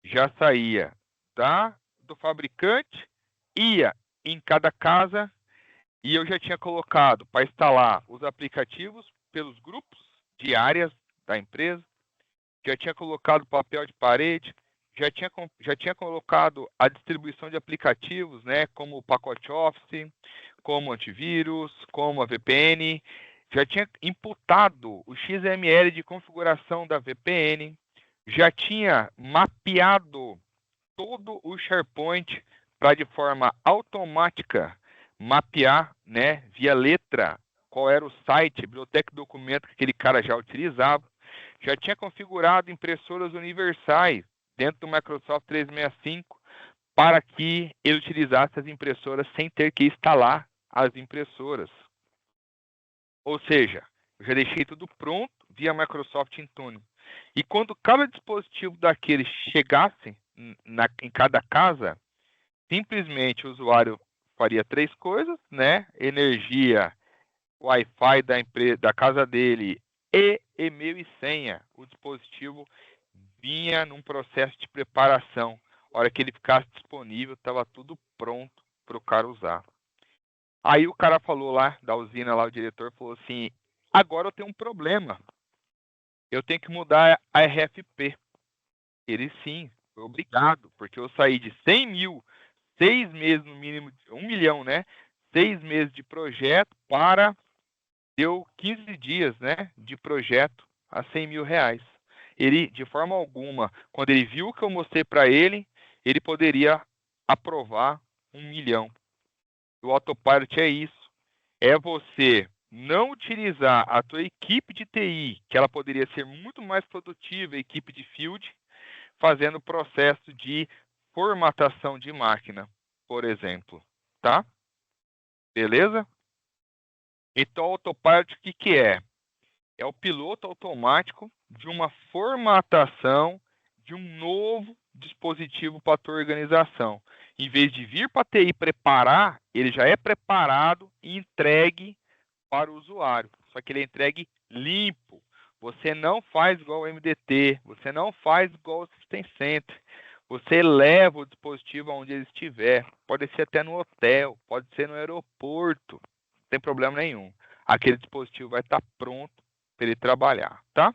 já saía do fabricante, ia em cada casa e eu já tinha colocado para instalar os aplicativos pelos grupos de áreas da empresa, já tinha colocado papel de parede, já tinha colocado a distribuição de aplicativos, né, como o pacote Office, como antivírus, como a VPN, já tinha imputado o XML de configuração da VPN, já tinha mapeado todo o SharePoint para de forma automática mapear, né, via letra, qual era o site, a biblioteca de documento que aquele cara já utilizava. Já tinha configurado impressoras universais dentro do Microsoft 365 para que ele utilizasse as impressoras sem ter que instalar as impressoras. Ou seja, eu já deixei tudo pronto via Microsoft Intune. E quando cada dispositivo daqueles chegasse em cada casa, simplesmente o usuário faria 3 coisas, né? Energia, Wi-Fi da casa dele e e-mail e senha. O dispositivo vinha num processo de preparação. A hora que ele ficasse disponível, estava tudo pronto para o cara usar. Aí o cara falou lá, da usina, lá o diretor falou assim, agora eu tenho um problema. Eu tenho que mudar a RFP. Ele sim, foi obrigado, porque eu saí de 100 mil, 6 meses no mínimo, 1 milhão, né? 6 meses de projeto para, deu 15 dias, né, de projeto a 100 mil reais. Ele, de forma alguma, quando ele viu o que eu mostrei para ele, ele poderia aprovar 1 milhão. O Autopilot é isso, é você não utilizar a tua equipe de TI, que ela poderia ser muito mais produtiva, a equipe de field, fazendo o processo de formatação de máquina, por exemplo, tá? Beleza? Então, o Autopilot, o que é? É o piloto automático de uma formatação de um novo dispositivo para a tua organização. Em vez de vir para a TI preparar, ele já é preparado e entregue para o usuário. Só que ele é entregue limpo. Você não faz igual o MDT, você não faz igual o System Center. Você leva o dispositivo aonde ele estiver. Pode ser até no hotel, pode ser no aeroporto. Não tem problema nenhum. Aquele dispositivo vai estar pronto para ele trabalhar, tá?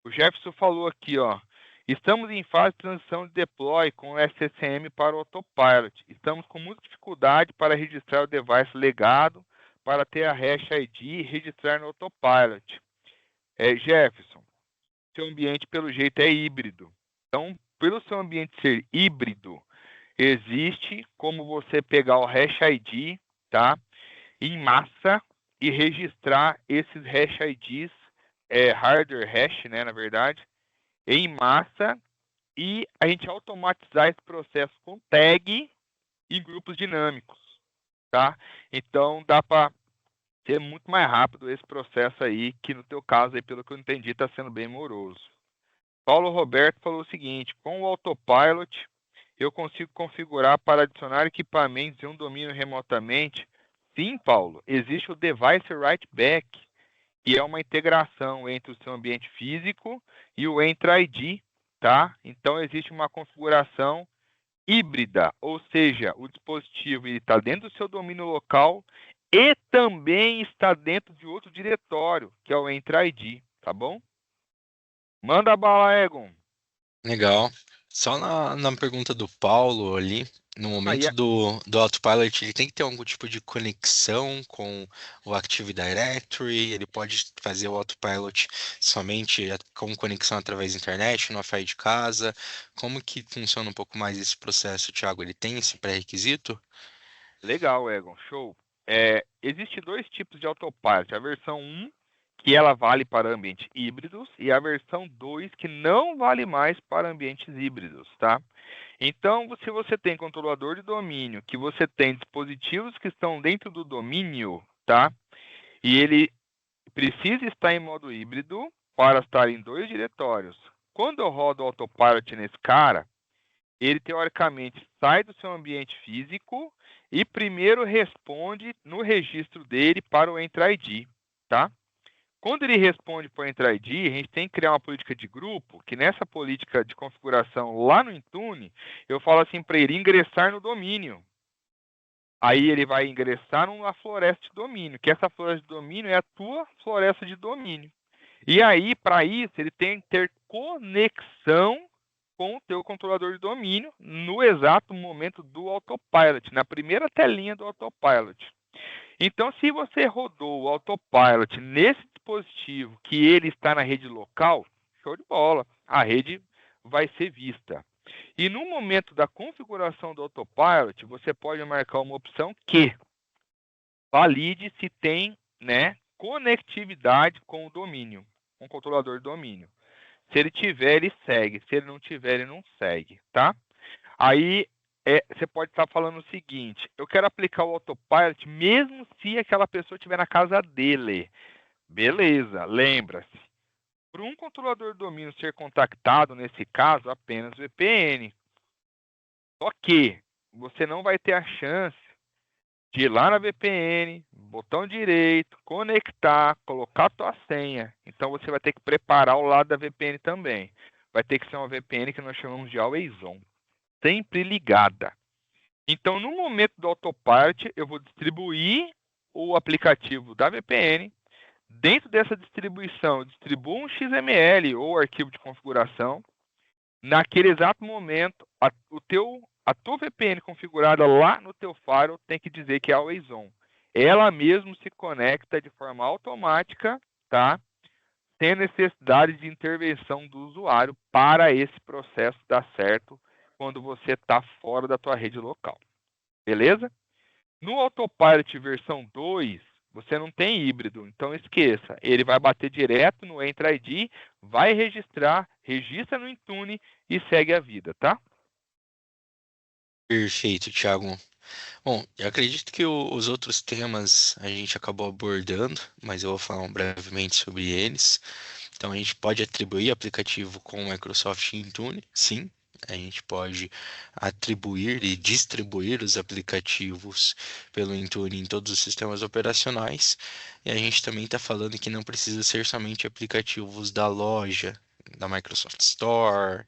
O Jefferson falou aqui, ó. Estamos em fase de transição de deploy com o SSM para o Autopilot. Estamos com muita dificuldade para registrar o device legado para ter a hash ID e registrar no Autopilot. Jefferson, seu ambiente pelo jeito é híbrido. Então, pelo seu ambiente ser híbrido, existe como você pegar o hash ID, tá? Em massa e registrar esses hash IDs, hardware hash, né, na verdade, em massa e a gente automatizar esse processo com tag em grupos dinâmicos, tá? Então, dá para ser muito mais rápido esse processo aí, que no teu caso, aí, pelo que eu entendi, está sendo bem moroso. Paulo Roberto falou o seguinte, com o Autopilot, eu consigo configurar para adicionar equipamentos em um domínio remotamente. Sim, Paulo, existe o Device Write Back, que é uma integração entre o seu ambiente físico e o Entra ID, tá? Então, existe uma configuração híbrida, ou seja, o dispositivo está dentro do seu domínio local e também está dentro de outro diretório, que é o Entra ID, tá bom? Manda bala, Egon. Legal. Só na pergunta do Paulo ali, No Aí, momento do Autopilot, ele tem que ter algum tipo de conexão com o Active Directory, ele pode fazer o Autopilot somente com conexão através da internet, no Wi-Fi de casa. Como que funciona um pouco mais esse processo, Thiago? Ele tem esse pré-requisito? legal, Egon, show. Existe dois tipos de autopilot. A versão 1, que ela vale para ambientes híbridos, e a versão 2, que não vale mais para ambientes híbridos, tá? Então, se você tem controlador de domínio, que você tem dispositivos que estão dentro do domínio, tá? E ele precisa estar em modo híbrido para estar em dois diretórios. Quando eu rodo o autopilot nesse cara, ele teoricamente sai do seu ambiente físico e primeiro responde no registro dele para o Entra ID, tá? Quando ele responde para o Entra ID, a gente tem que criar uma política de grupo, que nessa política de configuração lá no Intune, eu falo assim para ele ingressar no domínio. Aí ele vai ingressar numa floresta de domínio, que essa floresta de domínio é a tua floresta de domínio. E aí, para isso, ele tem que ter conexão com o teu controlador de domínio no exato momento do autopilot, na primeira telinha do autopilot. Então, se você rodou o autopilot nesse dispositivo que ele está na rede local, show de bola, a rede vai ser vista. E no momento da configuração do autopilot, você pode marcar uma opção que valide se tem, né, conectividade com o domínio, com o controlador de domínio. Se ele tiver, ele segue. Se ele não tiver, ele não segue, tá? Aí você pode estar falando o seguinte: eu quero aplicar o autopilot mesmo se aquela pessoa estiver na casa dele. Beleza, lembra-se. Para um controlador de domínio ser contactado, nesse caso, apenas VPN. Só que você não vai ter a chance de ir lá na VPN, botão direito, conectar, colocar a tua senha. Então você vai ter que preparar o lado da VPN também. Vai ter que ser uma VPN que nós chamamos de Always On, sempre ligada. Então, no momento do autopilot, eu vou distribuir o aplicativo da VPN. Dentro dessa distribuição, eu distribuo um XML ou arquivo de configuração. Naquele exato momento, a tua VPN configurada lá no teu firewall tem que dizer que é Always On. Ela mesmo se conecta de forma automática, tá? Sem necessidade de intervenção do usuário para esse processo dar certo quando você está fora da tua rede local. Beleza? No Autopilot versão 2, você não tem híbrido, então esqueça. Ele vai bater direto no Entra ID, vai registrar, registra no Intune e segue a vida, tá? Perfeito, Thiago. Bom, eu acredito que os outros temas a gente acabou abordando, mas eu vou falar brevemente sobre eles. Então, a gente pode atribuir aplicativo com o Microsoft Intune, sim. A gente pode atribuir e distribuir os aplicativos pelo Intune em todos os sistemas operacionais. E a gente também está falando que não precisa ser somente aplicativos da loja, da Microsoft Store,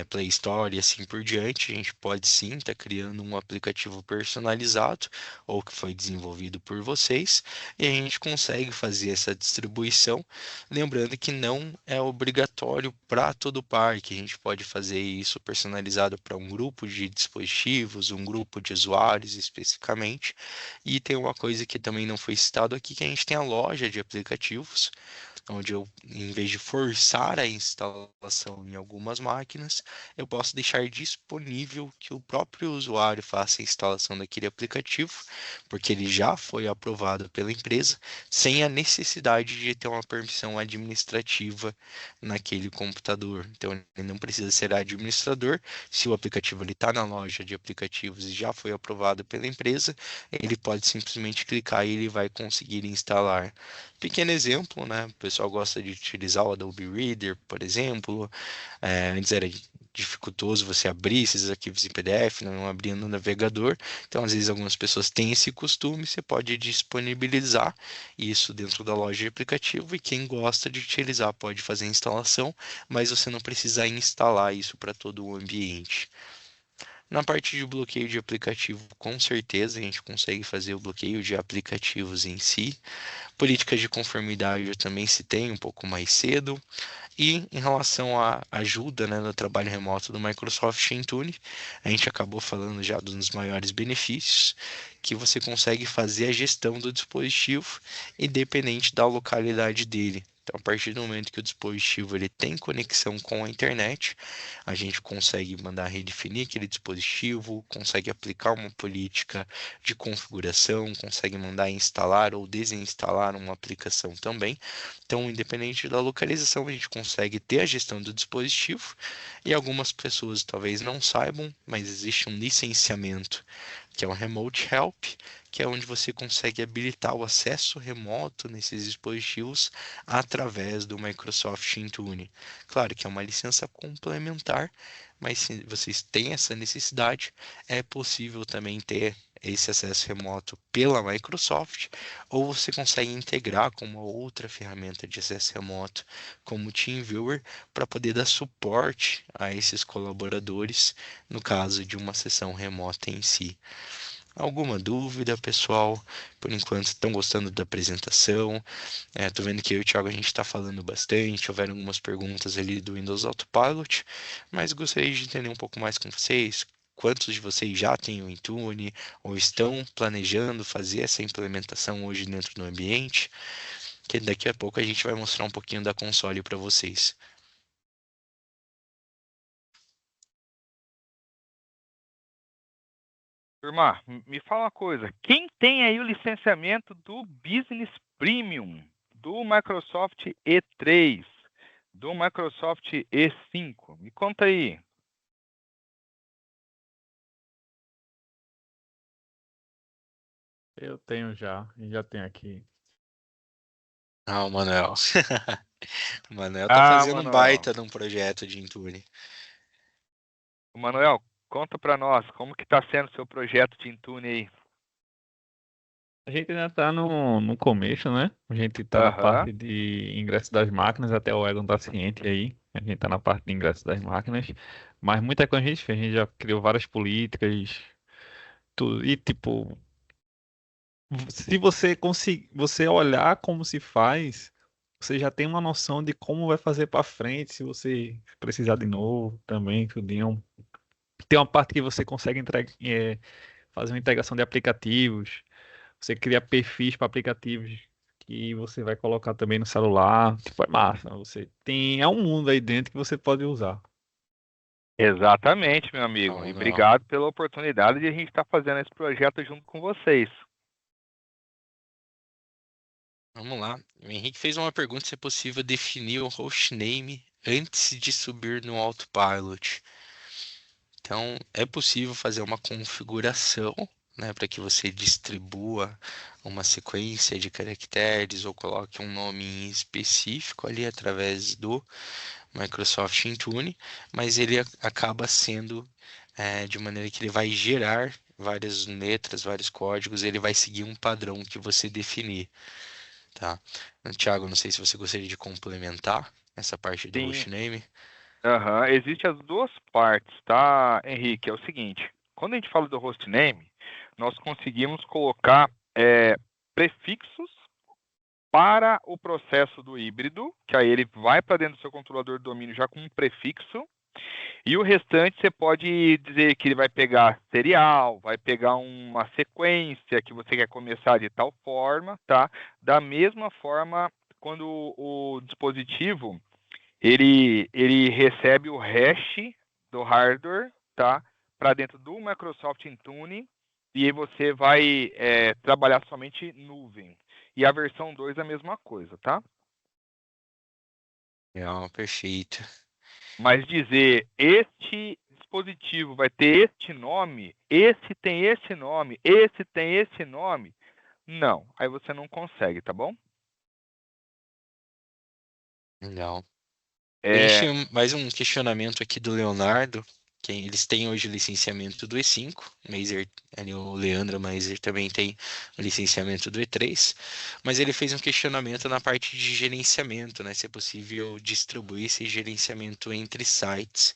Play Store e assim por diante. A gente pode sim estar criando um aplicativo personalizado ou que foi desenvolvido por vocês e a gente consegue fazer essa distribuição. Lembrando que não é obrigatório para todo o parque, a gente pode fazer isso personalizado para um grupo de dispositivos, um grupo de usuários especificamente. E tem uma coisa que também não foi citado aqui, que a gente tem a loja de aplicativos, onde eu, em vez de forçar a instalação em algumas máquinas, eu posso deixar disponível que o próprio usuário faça a instalação daquele aplicativo, porque ele já foi aprovado pela empresa, sem a necessidade de ter uma permissão administrativa naquele computador. Então, ele não precisa ser administrador. Se o aplicativo está na loja de aplicativos e já foi aprovado pela empresa, ele pode simplesmente clicar e ele vai conseguir instalar. Pequeno exemplo, né? O pessoal gosta de utilizar o Adobe Reader, por exemplo. Antes era dificultoso você abrir esses arquivos em PDF, não abria no navegador. Então, às vezes, algumas pessoas têm esse costume. Você pode disponibilizar isso dentro da loja de aplicativo e quem gosta de utilizar pode fazer a instalação, mas você não precisa instalar isso para todo o ambiente. Na parte de bloqueio de aplicativo, com certeza a gente consegue fazer o bloqueio de aplicativos em si. Políticas de conformidade eu também citei um pouco mais cedo. E em relação à ajuda, né, no trabalho remoto do Microsoft Intune, a gente acabou falando já dos maiores benefícios, que você consegue fazer a gestão do dispositivo independente da localidade dele. Então, a partir do momento que o dispositivo ele tem conexão com a internet, a gente consegue mandar redefinir aquele dispositivo, consegue aplicar uma política de configuração, consegue mandar instalar ou desinstalar uma aplicação também. Então, independente da localização, a gente consegue ter a gestão do dispositivo e algumas pessoas talvez não saibam, mas existe um licenciamento que é o Remote Help, que é onde você consegue habilitar o acesso remoto nesses dispositivos através do Microsoft Intune. Claro que é uma licença complementar, mas se vocês têm essa necessidade, é possível também ter esse acesso remoto pela Microsoft, ou você consegue integrar com uma outra ferramenta de acesso remoto, como o TeamViewer, para poder dar suporte a esses colaboradores no caso de uma sessão remota em si. Alguma dúvida, pessoal? Por enquanto, estão gostando da apresentação? Tô vendo que eu e o Thiago a gente está falando bastante. Houveram algumas perguntas ali do Windows Autopilot, mas gostaria de entender um pouco mais com vocês. Quantos de vocês já têm o Intune ou estão planejando fazer essa implementação hoje dentro do ambiente? Que daqui a pouco a gente vai mostrar um pouquinho da console para vocês. Turma, me fala uma coisa. Quem tem aí o licenciamento do Business Premium, do Microsoft E3, do Microsoft E5? Me conta aí. Eu tenho já tenho aqui. Ah, o Manuel. O Manuel tá Ah, fazendo um Manuel. baita de um projeto de Intune. Manuel, conta para nós, como que está sendo o seu projeto de Intune aí? A gente ainda tá no começo, né? A gente tá na Aham. parte de ingresso das máquinas, até o Egon tá ciente aí. A gente tá na parte de ingresso das máquinas. Mas muita coisa a gente fez, a gente já criou várias políticas, tudo. E tipo, se você conseguir, você olhar como se faz, você já tem uma noção de como vai fazer para frente, se você precisar de novo também, tudinho. Tem uma parte que você consegue fazer uma integração de aplicativos. Você cria perfis para aplicativos que você vai colocar também no celular. Tipo, é massa. É um mundo aí dentro que você pode usar. Exatamente, meu Ah, amigo. E Manuel. obrigado pela oportunidade de a gente estar fazendo esse projeto junto com vocês. Vamos lá. O Henrique fez uma pergunta se é possível definir o hostname antes de subir no Autopilot. Então, é possível fazer uma configuração, né, para que você distribua uma sequência de caracteres ou coloque um nome em específico ali através do Microsoft Intune, mas ele acaba sendo de maneira que ele vai gerar várias letras, vários códigos, ele vai seguir um padrão que você definir. Tá. Thiago, não sei se você gostaria de complementar essa parte do Sim. hostname. Aham. Existem as duas partes, tá, Henrique? É o seguinte, quando a gente fala do hostname, nós conseguimos colocar prefixos para o processo do híbrido, que aí ele vai para dentro do seu controlador de domínio já com um prefixo, e o restante você pode dizer que ele vai pegar serial, vai pegar uma sequência que você quer começar de tal forma, tá? Da mesma forma, quando o dispositivo ele recebe o hash do hardware, tá? Para dentro do Microsoft Intune, e aí você vai trabalhar somente nuvem. E a versão 2 é a mesma coisa, tá? Legal, perfeito. Mas dizer este dispositivo vai ter este nome, esse tem esse nome, esse tem esse nome, não. Aí você não consegue, tá bom? Legal. A gente É, tem mais um questionamento aqui do Leonardo, que eles têm hoje o licenciamento do E5, Mazer, ali o Leandro Mazer também tem o licenciamento do E3, mas ele fez um questionamento na parte de gerenciamento, né? Se é possível distribuir esse gerenciamento entre sites.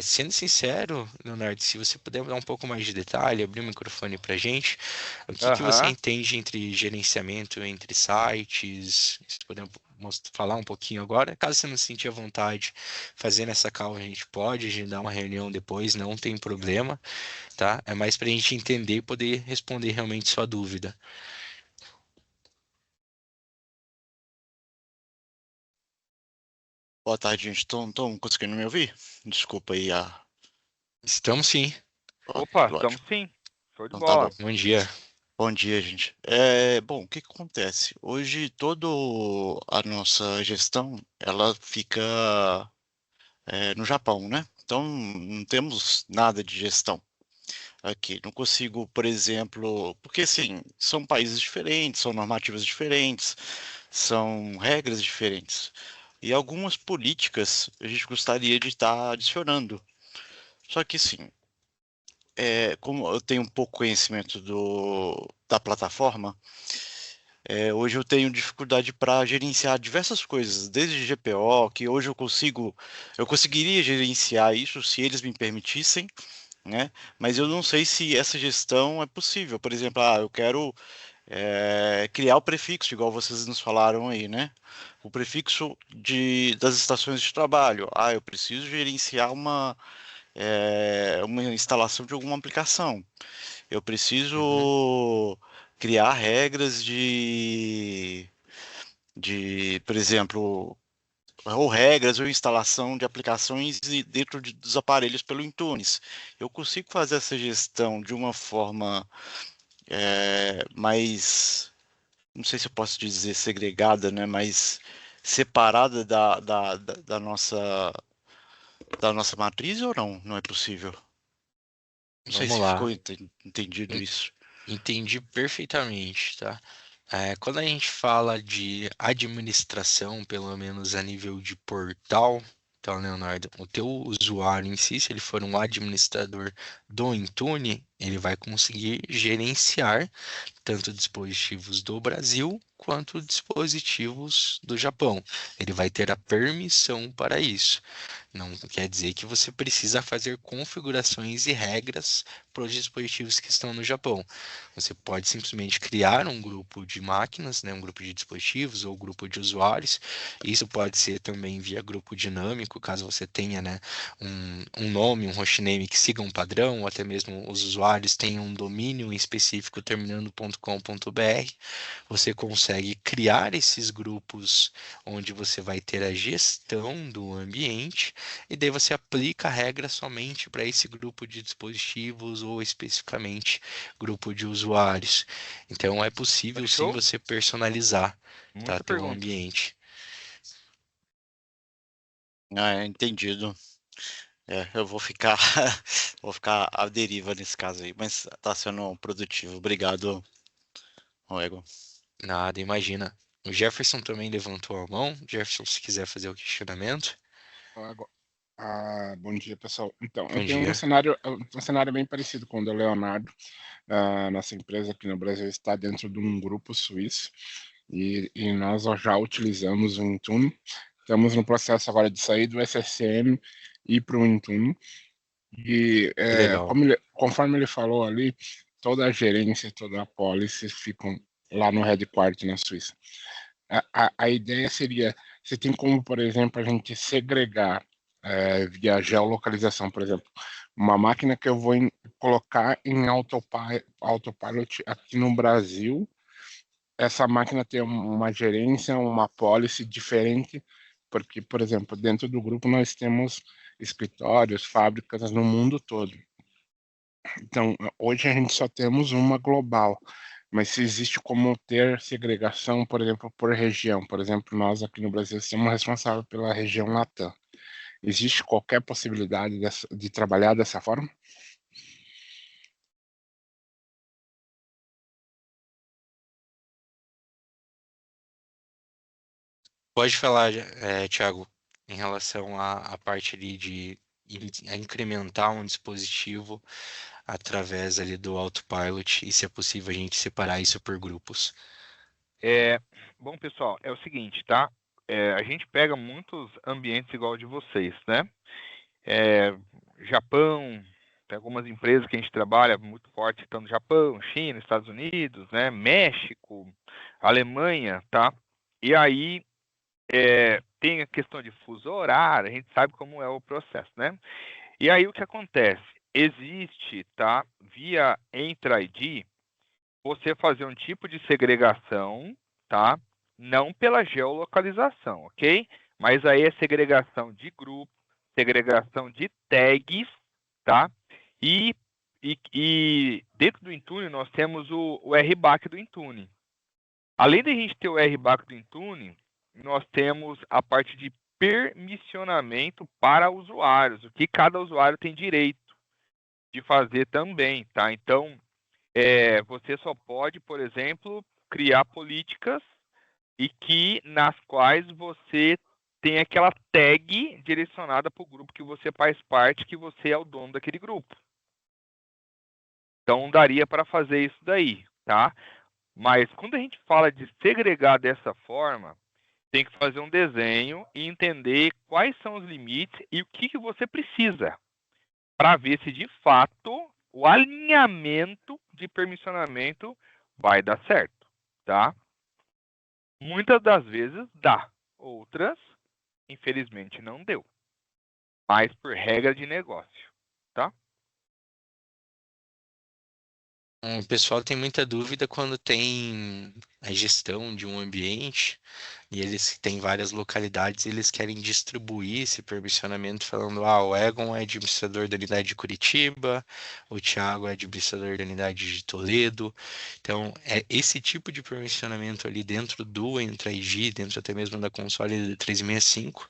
Sendo sincero, Leonardo, se você puder dar um pouco mais de detalhe, abrir o microfone para a gente, o que que você Aham. entende entre gerenciamento entre sites? Se puder falar um pouquinho agora, caso você não se sentir à vontade, fazendo essa call, a gente pode agendar uma reunião depois, não tem problema, tá? É mais para a gente entender e poder responder realmente sua dúvida. Boa tarde, gente. Estão conseguindo me ouvir? Desculpa aí a. Estamos sim. Opa, estamos Ótimo. sim. Show de Então tá bom. bola. Bom dia. Bom dia, gente. Bom, o que que acontece? Hoje toda a nossa gestão, ela fica no Japão, né? Então não temos nada de gestão aqui. Não consigo, por exemplo, porque assim, são países diferentes, são normativas diferentes, são regras diferentes. E algumas políticas a gente gostaria de estar adicionando. Só que sim, como eu tenho um pouco conhecimento da plataforma, hoje eu tenho dificuldade para gerenciar diversas coisas, desde GPO, que hoje eu conseguiria gerenciar isso se eles me permitissem, né? Mas eu não sei se essa gestão é possível. Por exemplo, eu quero criar o prefixo, igual vocês nos falaram aí, né? O prefixo das estações de trabalho. Eu preciso gerenciar uma instalação de alguma aplicação. Eu Uhum. preciso criar regras por exemplo, ou regras ou instalação de aplicações dentro dos aparelhos pelo Intunes. Eu consigo fazer essa gestão de uma forma mais, não sei se eu posso dizer segregada, né, mas separada da nossa matriz ou não? Não é possível. Não sei Vamos se ficou lá. entendido En- isso. Entendi perfeitamente, tá? Quando a gente fala de administração, pelo menos a nível de portal, então, Leonardo, o teu usuário em si, se ele for um administrador do Intune, ele vai conseguir gerenciar tanto dispositivos do Brasil quanto dispositivos do Japão. Ele vai ter a permissão para isso. Não quer dizer que você precisa fazer configurações e regras para os dispositivos que estão no Japão. Você pode simplesmente criar um grupo de máquinas, né, um grupo de dispositivos ou grupo de usuários. Isso pode ser também via grupo dinâmico, caso você tenha, né, um nome, um hostname que siga um padrão, ou até mesmo os usuários tenham um domínio específico terminando .com.br. Você consegue criar esses grupos onde você vai ter a gestão do ambiente e daí você aplica a regra somente para esse grupo de dispositivos ou especificamente grupo de usuários. Então é possível sim Fechou? você personalizar, tá, Muita teu pergunta. ambiente. Entendido. Eu vou ficar, vou ficar à deriva nesse caso aí, mas tá sendo produtivo. Obrigado, Ego. Nada, imagina. O Jefferson também levantou a mão. Jefferson, se quiser fazer o questionamento. Agora- bom dia, pessoal. Então, eu Bom tenho dia. um cenário bem parecido com o do Leonardo. Nossa empresa aqui no Brasil está dentro de um grupo suíço e nós já utilizamos o Intune. Estamos no processo agora de sair do SSM e ir para o Intune. E Que legal. conforme ele falou ali, toda a gerência, toda a policy ficam lá no headquarter na Suíça. A ideia seria, você tem como, por exemplo, a gente segregar via geolocalização, por exemplo, uma máquina que eu vou colocar em autopilot aqui no Brasil, essa máquina tem uma gerência, uma policy diferente, porque, por exemplo, dentro do grupo nós temos escritórios, fábricas no mundo todo. Então, hoje a gente só temos uma global, mas se existe como ter segregação, por exemplo, por região. Por exemplo, nós aqui no Brasil somos responsáveis pela região Latam. Existe qualquer possibilidade de trabalhar dessa forma? Pode falar, Thiago, em relação à parte ali de incrementar um dispositivo através ali do autopilot e se é possível a gente separar isso por grupos. Bom, pessoal, é o seguinte, tá? A gente pega muitos ambientes igual de vocês, né? Japão, tem algumas empresas que a gente trabalha muito forte, estão no Japão, China, Estados Unidos, né? México, Alemanha, tá? E aí tem a questão de fuso horário, a gente sabe como é o processo, né? E aí o que acontece? Existe, tá? Via Entra-ID, você fazer um tipo de segregação, tá? Não pela geolocalização, ok? Mas aí é segregação de grupo, segregação de tags, tá? E dentro do Intune nós temos o RBAC do Intune. Além de a gente ter o RBAC do Intune, nós temos a parte de permissionamento para usuários, o que cada usuário tem direito de fazer também, tá? Então, você só pode, por exemplo, criar políticas nas quais você tem aquela tag direcionada para o grupo que você faz parte, que você é o dono daquele grupo. Então, daria para fazer isso daí, tá? Mas quando a gente fala de segregar dessa forma, tem que fazer um desenho e entender quais são os limites e o que você precisa para ver se de fato o alinhamento de permissionamento vai dar certo, tá? Muitas das vezes dá, outras, infelizmente, não deu. Mas por regra de negócio, tá? O pessoal tem muita dúvida quando tem a gestão de um ambiente e eles têm várias localidades e eles querem distribuir esse permissionamento falando, o Egon é administrador da unidade de Curitiba, o Thiago é administrador da unidade de Toledo. Então, esse tipo de permissionamento ali dentro do Entra-ID, dentro até mesmo da console 365,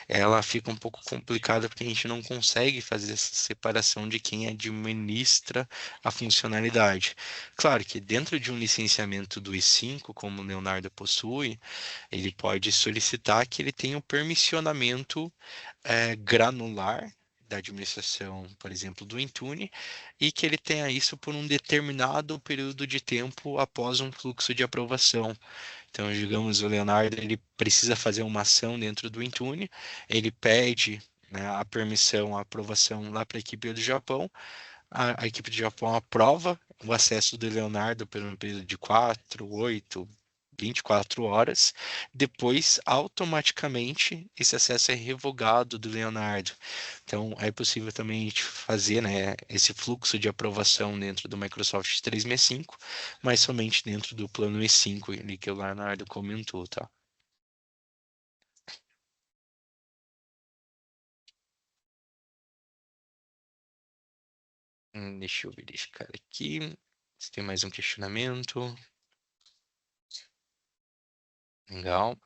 ela fica um pouco complicada porque a gente não consegue fazer essa separação de quem administra a funcionalidade. Claro que dentro de um licenciamento do E5, como o Leonardo possui, ele pode solicitar que ele tenha um permissionamento granular da administração, por exemplo, do Intune, e que ele tenha isso por um determinado período de tempo após um fluxo de aprovação. Então, digamos, o Leonardo ele precisa fazer uma ação dentro do Intune, ele pede, né, a permissão, a aprovação lá para a equipe do Japão, a equipe do Japão aprova o acesso do Leonardo por um período de 4, 8, 24 horas. Depois, automaticamente, esse acesso é revogado do Leonardo. Então, é possível também a gente fazer, né, esse fluxo de aprovação dentro do Microsoft 365, mas somente dentro do plano E5, ali que o Leonardo comentou, tá? Deixa eu verificar aqui se tem mais um questionamento. Legal.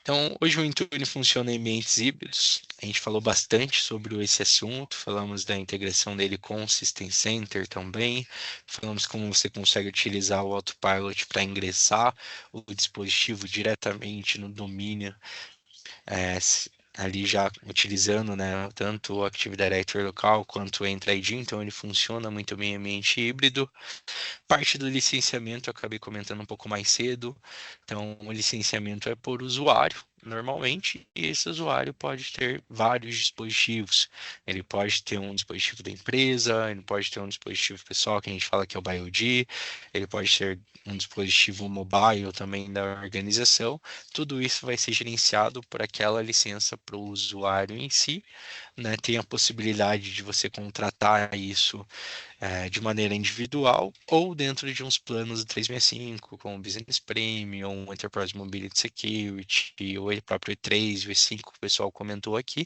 Então, hoje o Intune funciona em ambientes híbridos. A gente falou bastante sobre esse assunto, falamos da integração dele com o System Center também, falamos como você consegue utilizar o Autopilot para ingressar o dispositivo diretamente no domínio, ali já utilizando, né, tanto o Active Directory local quanto o Entra-ID, então ele funciona muito bem em ambiente híbrido. Parte do licenciamento eu acabei comentando um pouco mais cedo. Então, o licenciamento é por usuário, normalmente, e esse usuário pode ter vários dispositivos. Ele pode ter um dispositivo da empresa, ele pode ter um dispositivo pessoal, que a gente fala que é o BioD, ele pode ter um dispositivo mobile também da organização. Tudo isso vai ser gerenciado por aquela licença para o usuário em si, né? Tem a possibilidade de você contratar isso de maneira individual ou dentro de uns planos do 365, como o Business Premium, Enterprise Mobility Security, ou o próprio E3, o E5 que o pessoal comentou aqui.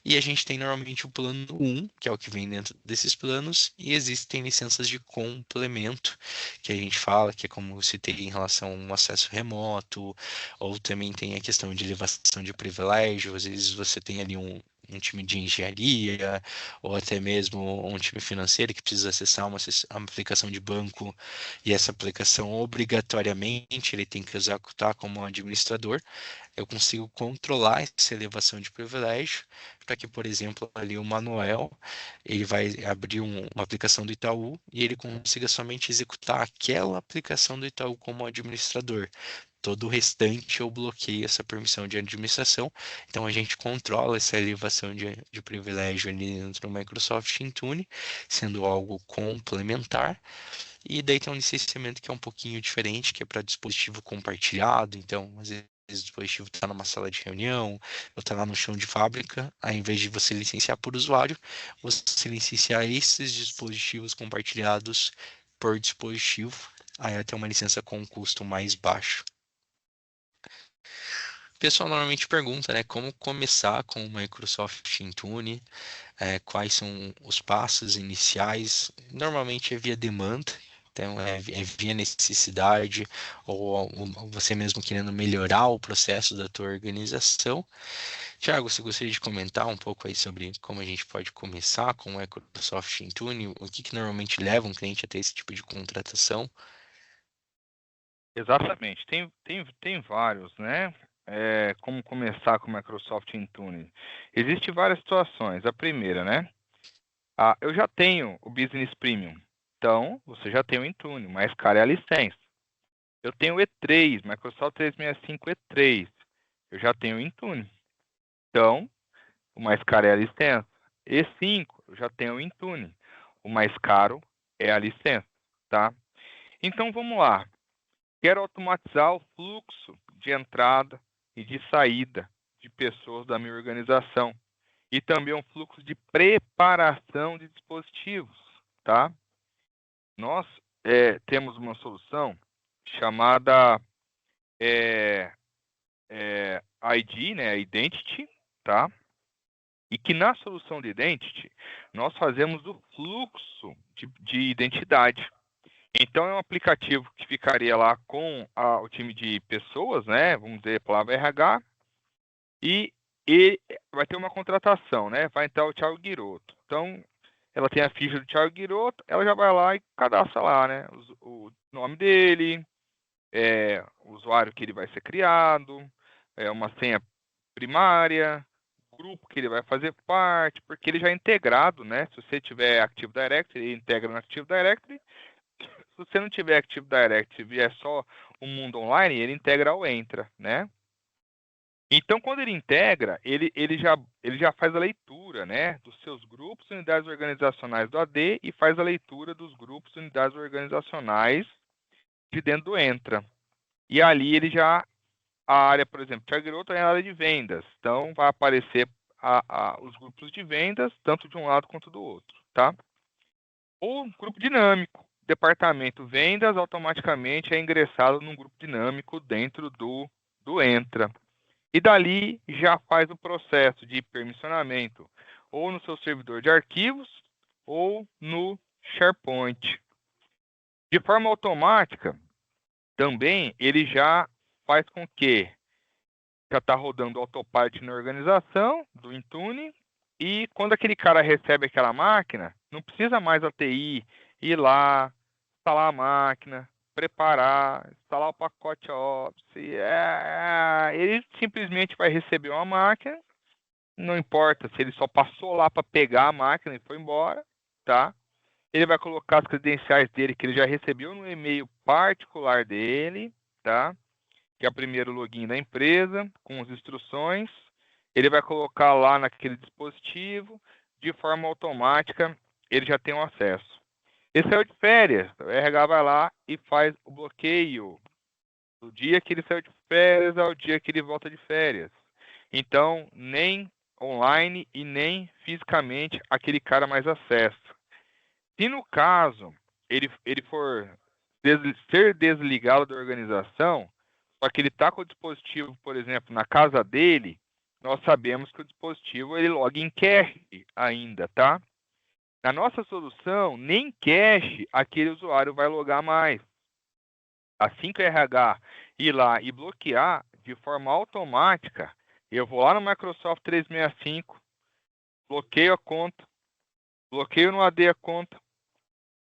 E a gente tem normalmente o plano 1, que é o que vem dentro desses planos, e existem licenças de complemento, que a gente fala, que é como se tem em relação a um acesso remoto, ou também tem a questão de elevação de privilégio, às vezes você tem ali um time de engenharia, ou até mesmo um time financeiro que precisa acessar uma aplicação de banco, e essa aplicação obrigatoriamente ele tem que executar como administrador. Eu consigo controlar essa elevação de privilégio para que, por exemplo, ali o Manuel, ele vai abrir uma aplicação do Itaú e ele consiga somente executar aquela aplicação do Itaú como administrador. Todo o restante eu bloqueio essa permissão de administração. Então a gente controla essa elevação de privilégio ali dentro do Microsoft Intune, sendo algo complementar. E daí tem um licenciamento que é um pouquinho diferente, que é para dispositivo compartilhado. Então, às vezes o dispositivo está numa sala de reunião, ou está lá no chão de fábrica. Ao invés de você licenciar por usuário, você licenciar esses dispositivos compartilhados por dispositivo. Aí vai ter uma licença com um custo mais baixo. O pessoal normalmente pergunta, né, como começar com o Microsoft Intune, quais são os passos iniciais. Normalmente é via demanda, então é via necessidade, ou você mesmo querendo melhorar o processo da tua organização. Thiago, você gostaria de comentar um pouco aí sobre como a gente pode começar com o Microsoft Intune? O que normalmente leva um cliente a ter esse tipo de contratação? Exatamente, tem vários, né? Como começar com o Microsoft Intune? Existem várias situações. A primeira, né? Eu já tenho o Business Premium, então você já tem o Intune, mais caro é a licença. Eu tenho o E3, Microsoft 365 E3, eu já tenho o Intune, então o mais caro é a licença. E5, eu já tenho o Intune, o mais caro é a licença, tá? Então vamos lá. Quero automatizar o fluxo de entrada e de saída de pessoas da minha organização. E também um fluxo de preparação de dispositivos, tá? Nós temos uma solução chamada ID, né? Identity, tá? E que na solução de Identity, nós fazemos o fluxo de identidade. Então, é um aplicativo que ficaria lá com o time de pessoas, né? Vamos dizer, a palavra RH. E vai ter uma contratação, né? Vai entrar o Thiago Guiroto. Então, ela tem a ficha do Thiago Guiroto, ela já vai lá e cadastra lá, né? O nome dele, o usuário que ele vai ser criado, uma senha primária, o grupo que ele vai fazer parte, porque ele já é integrado, né? Se você tiver Active Directory, ele integra no Active Directory. Se você não tiver Active Directory e é só o mundo online, ele integra ao Entra, né? Então, quando ele integra, ele já faz a leitura, né, dos seus grupos e unidades organizacionais do AD e faz a leitura dos grupos e unidades organizacionais de dentro do Entra. E ali a área, por exemplo, Thiago Guiroto é a área de vendas. Então, vai aparecer os grupos de vendas, tanto de um lado quanto do outro, tá? Ou grupo dinâmico. Departamento vendas automaticamente é ingressado num grupo dinâmico dentro do Entra. E dali já faz o processo de permissionamento ou no seu servidor de arquivos ou no SharePoint. De forma automática, também ele já faz com que já está rodando o autopilot na organização do Intune e quando aquele cara recebe aquela máquina, não precisa mais a TI ir lá, instalar a máquina, preparar, instalar o pacote Office. Ele simplesmente vai receber uma máquina, não importa se ele só passou lá para pegar a máquina e foi embora, tá? Ele vai colocar as credenciais dele que ele já recebeu no e-mail particular dele, tá? Que é o primeiro login da empresa, com as instruções. Ele vai colocar lá naquele dispositivo, de forma automática, ele já tem o acesso. Ele saiu de férias, o RH vai lá e faz o bloqueio do dia que ele saiu de férias ao dia que ele volta de férias. Então, nem online e nem fisicamente aquele cara mais acessa. Se no caso ele for ser desligado da organização, só que ele está com o dispositivo, por exemplo, na casa dele, nós sabemos que o dispositivo ele loga em cache ainda, tá? Na nossa solução, nem cache aquele usuário vai logar mais. Assim que o RH ir lá e bloquear de forma automática, eu vou lá no Microsoft 365, bloqueio a conta, bloqueio no AD a conta,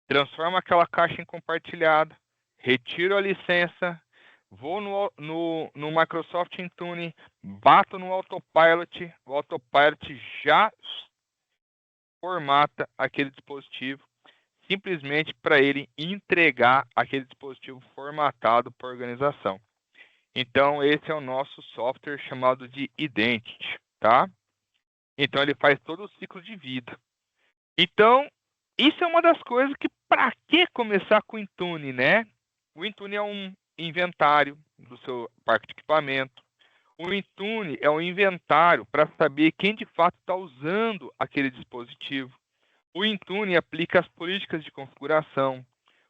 transformo aquela caixa em compartilhada, retiro a licença, vou no Microsoft Intune, bato no Autopilot, o Autopilot já formata aquele dispositivo, simplesmente para ele entregar aquele dispositivo formatado para a organização. Então, esse é o nosso software chamado de Identity, tá? Então, ele faz todo o ciclo de vida. Então, isso é uma das coisas que, para que começar com o Intune, né? O Intune é um inventário do seu parque de equipamento. O Intune é um inventário para saber quem de fato está usando aquele dispositivo. O Intune aplica as políticas de configuração.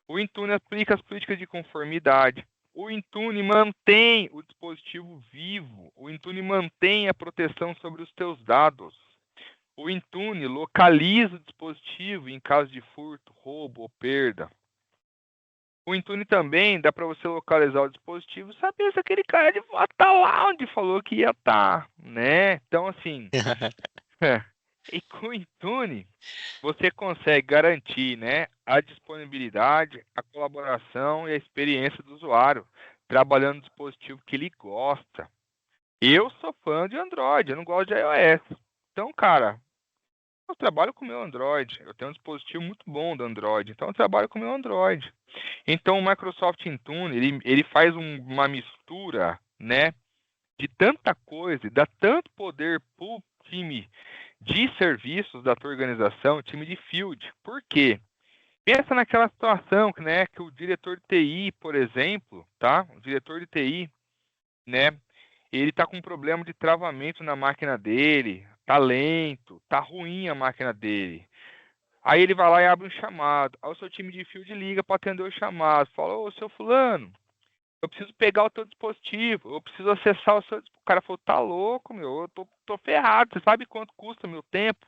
O Intune aplica as políticas de conformidade. O Intune mantém o dispositivo vivo. O Intune mantém a proteção sobre os teus dados. O Intune localiza o dispositivo em caso de furto, roubo ou perda. O Intune também dá para você localizar o dispositivo e saber se aquele cara de fato está lá onde falou que ia estar, né? Então, assim, e com o Intune você consegue garantir, né, a disponibilidade, a colaboração e a experiência do usuário trabalhando no dispositivo que ele gosta. Eu sou fã de Android, eu não gosto de iOS. Então, cara, eu trabalho com o meu Android. Eu tenho um dispositivo muito bom do Android, então eu trabalho com o meu Android. Então, o Microsoft Intune, ele faz uma mistura, né, de tanta coisa, e dá tanto poder para o time de serviços da tua organização, time de field. Por quê? Pensa naquela situação, né, que o diretor de TI, por exemplo, tá? O diretor de TI, né, ele está com um problema de travamento na máquina dele, tá lento, tá ruim a máquina dele. Aí ele vai lá e abre um chamado. Aí o seu time de field liga para atender o chamado. Fala, ô, seu fulano, eu preciso pegar o teu dispositivo, eu preciso acessar o seu dispositivo. O cara falou, tá louco, meu, eu tô ferrado. Você sabe quanto custa meu tempo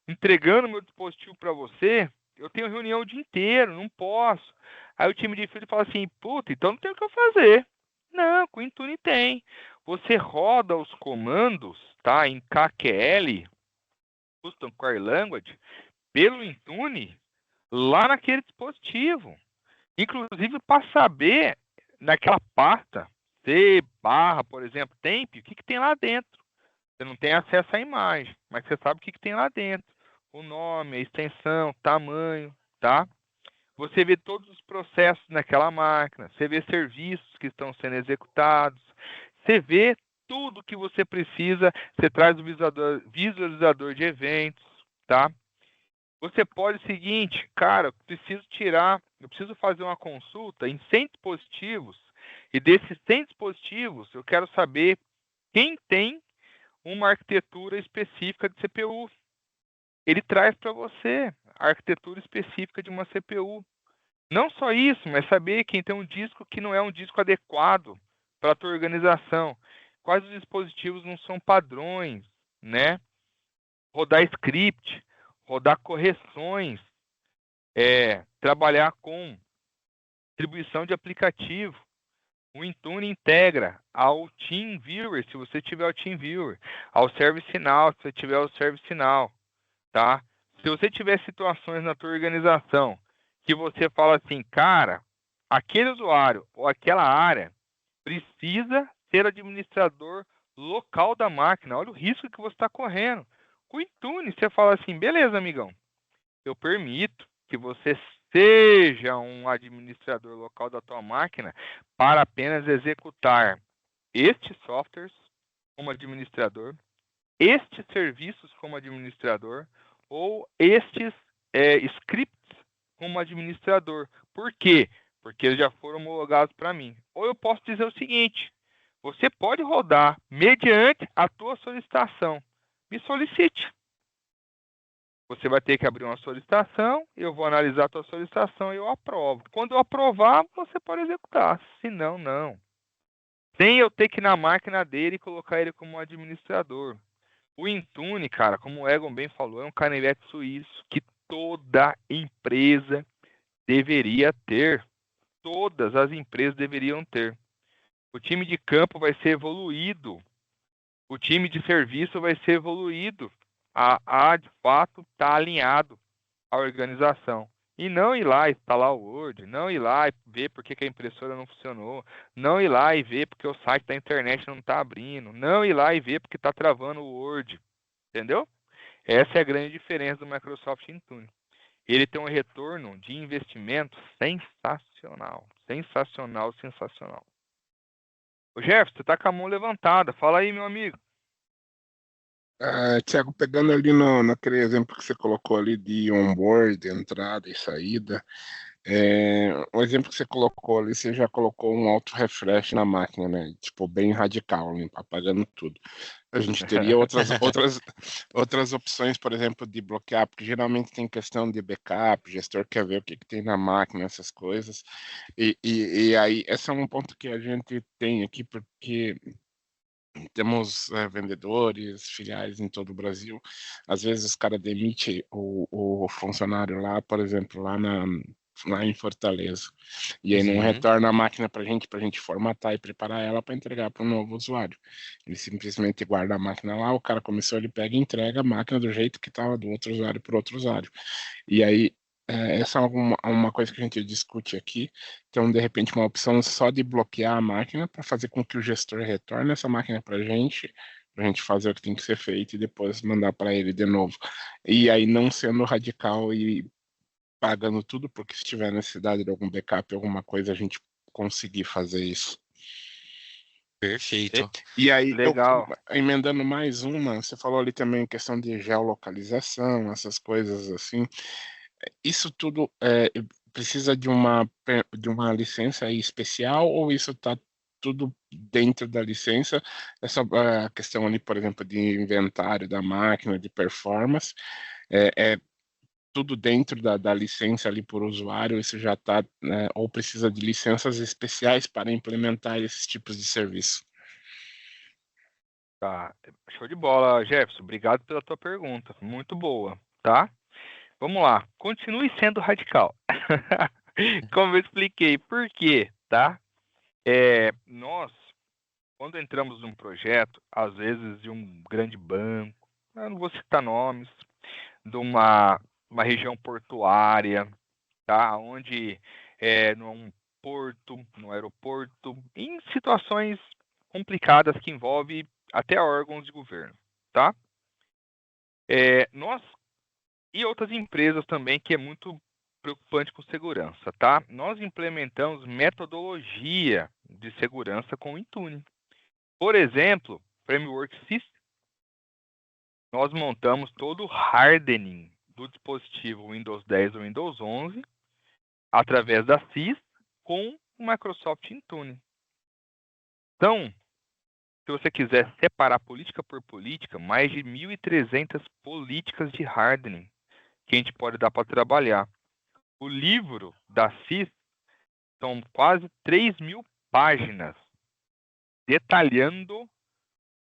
entregando meu dispositivo para você? Eu tenho reunião o dia inteiro, não posso. Aí o time de field fala assim, puta, então não tem o que eu fazer. Não, com o Intune tem. Você roda os comandos, tá, em KQL, Custom Core Language, pelo Intune, lá naquele dispositivo. Inclusive para saber, naquela pasta, C barra, por exemplo, temp, o que tem lá dentro. Você não tem acesso à imagem, mas você sabe o que tem lá dentro. O nome, a extensão, tamanho, tá? Você vê todos os processos naquela máquina, você vê serviços que estão sendo executados, você vê tudo que você precisa, você traz o visualizador de eventos, tá? Você pode o seguinte, cara, eu preciso fazer uma consulta em 100 dispositivos, e desses 100 dispositivos eu quero saber quem tem uma arquitetura específica de CPU. Ele traz para você a arquitetura específica de uma CPU. Não só isso, mas saber quem tem um disco que não é um disco adequado para a tua organização. Quais os dispositivos não são padrões, né? Rodar script, rodar correções, trabalhar com distribuição de aplicativo. O Intune integra ao TeamViewer, se você tiver o TeamViewer, ao ServiceNow, se você tiver o ServiceNow, tá? Se você tiver situações na tua organização que você fala assim, cara, aquele usuário ou aquela área precisa ser administrador local da máquina. Olha o risco que você está correndo. Com o Intune, você fala assim, beleza, amigão, eu permito que você seja um administrador local da tua máquina para apenas executar estes softwares como administrador, estes serviços como administrador ou estes scripts como administrador. Por quê? Porque eles já foram homologados para mim. Ou eu posso dizer o seguinte, você pode rodar mediante a tua solicitação. Me solicite. Você vai ter que abrir uma solicitação, eu vou analisar a tua solicitação e eu aprovo. Quando eu aprovar, você pode executar. Se não, não. Sem eu ter que ir na máquina dele e colocar ele como administrador. O Intune, cara, como o Egon bem falou, é um canivete suíço que toda empresa deveria ter. Todas as empresas deveriam ter. O time de campo vai ser evoluído. O time de serviço vai ser evoluído. De fato, estar alinhado à organização. E não ir lá instalar o Word, não ir lá e ver por que a impressora não funcionou, não ir lá e ver porque o site da internet não está abrindo, não ir lá e ver porque está travando o Word. Entendeu? Essa é a grande diferença do Microsoft Intune. Ele tem um retorno de investimento sensacional. Sensacional, sensacional. Ô Jefferson, você tá com a mão levantada. Fala aí, meu amigo. Tiago, pegando ali naquele exemplo que você colocou ali de onboard, entrada e saída, o exemplo que você colocou ali, você já colocou um auto refresh na máquina, né? Tipo, bem radical, limpa, apagando tudo. A gente teria outras opções, por exemplo, de bloquear, porque geralmente tem questão de backup, o gestor quer ver o que tem na máquina, essas coisas. E aí, esse é um ponto que a gente tem aqui, porque temos vendedores, filiais em todo o Brasil. Às vezes os caras demitem o funcionário lá, por exemplo, lá em Fortaleza. E aí não Uhum. retorna a máquina para a gente formatar e preparar ela para entregar para o novo usuário. Ele simplesmente guarda a máquina lá, o cara começou, ele pega e entrega a máquina do jeito que estava do outro usuário para outro usuário. E aí, essa é uma coisa que a gente discute aqui. Então, de repente, uma opção só de bloquear a máquina para fazer com que o gestor retorne essa máquina para a gente fazer o que tem que ser feito e depois mandar para ele de novo. E aí, não sendo radical e pagando tudo, porque se tiver necessidade de algum backup, alguma coisa, a gente conseguir fazer isso. E- Perfeito. E aí, Legal. emendando mais uma, você falou ali também questão de geolocalização, essas coisas assim. Isso tudo precisa de uma licença aí especial ou isso está tudo dentro da licença? Essa questão ali, por exemplo, de inventário da máquina, de performance, é tudo dentro da licença ali por usuário, isso já está, né, ou precisa de licenças especiais para implementar esses tipos de serviço? Tá. Show de bola, Jefferson. Obrigado pela tua pergunta. Muito boa, tá? Vamos lá. Continue sendo radical. Como eu expliquei. Por quê, tá? Nós, quando entramos num projeto, às vezes de um grande banco, eu não vou citar nomes, de uma região portuária, tá? Onde num porto, no aeroporto, em situações complicadas que envolvem até órgãos de governo, tá? Nós e outras empresas também que é muito preocupante com segurança, tá? Nós implementamos metodologia de segurança com o Intune. Por exemplo, Framework System, nós montamos todo o hardening do dispositivo Windows 10 ou Windows 11 através da CIS com o Microsoft Intune. Então, se você quiser separar política por política, mais de 1.300 políticas de hardening que a gente pode dar para trabalhar. O livro da CIS são quase 3.000 páginas detalhando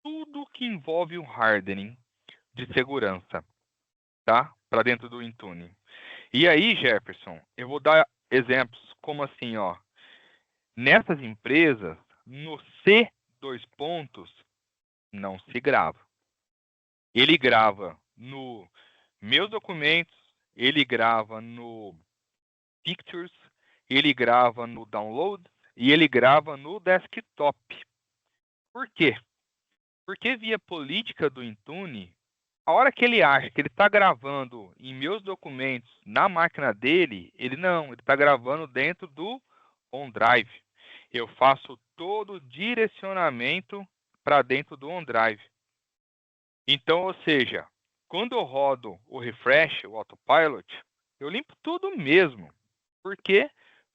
tudo que envolve o hardening de segurança, tá? Para dentro do Intune. E aí, Jefferson, eu vou dar exemplos como assim, ó. Nessas empresas, no C dois pontos, não se grava. Ele grava no meus documentos, ele grava no Pictures, ele grava no Download e ele grava no desktop. Por quê? Porque via política do Intune, a hora que ele acha que ele está gravando em meus documentos na máquina dele, ele está gravando dentro do OneDrive. Eu faço todo o direcionamento para dentro do OneDrive. Então, ou seja, quando eu rodo o refresh, o autopilot, eu limpo tudo mesmo, porque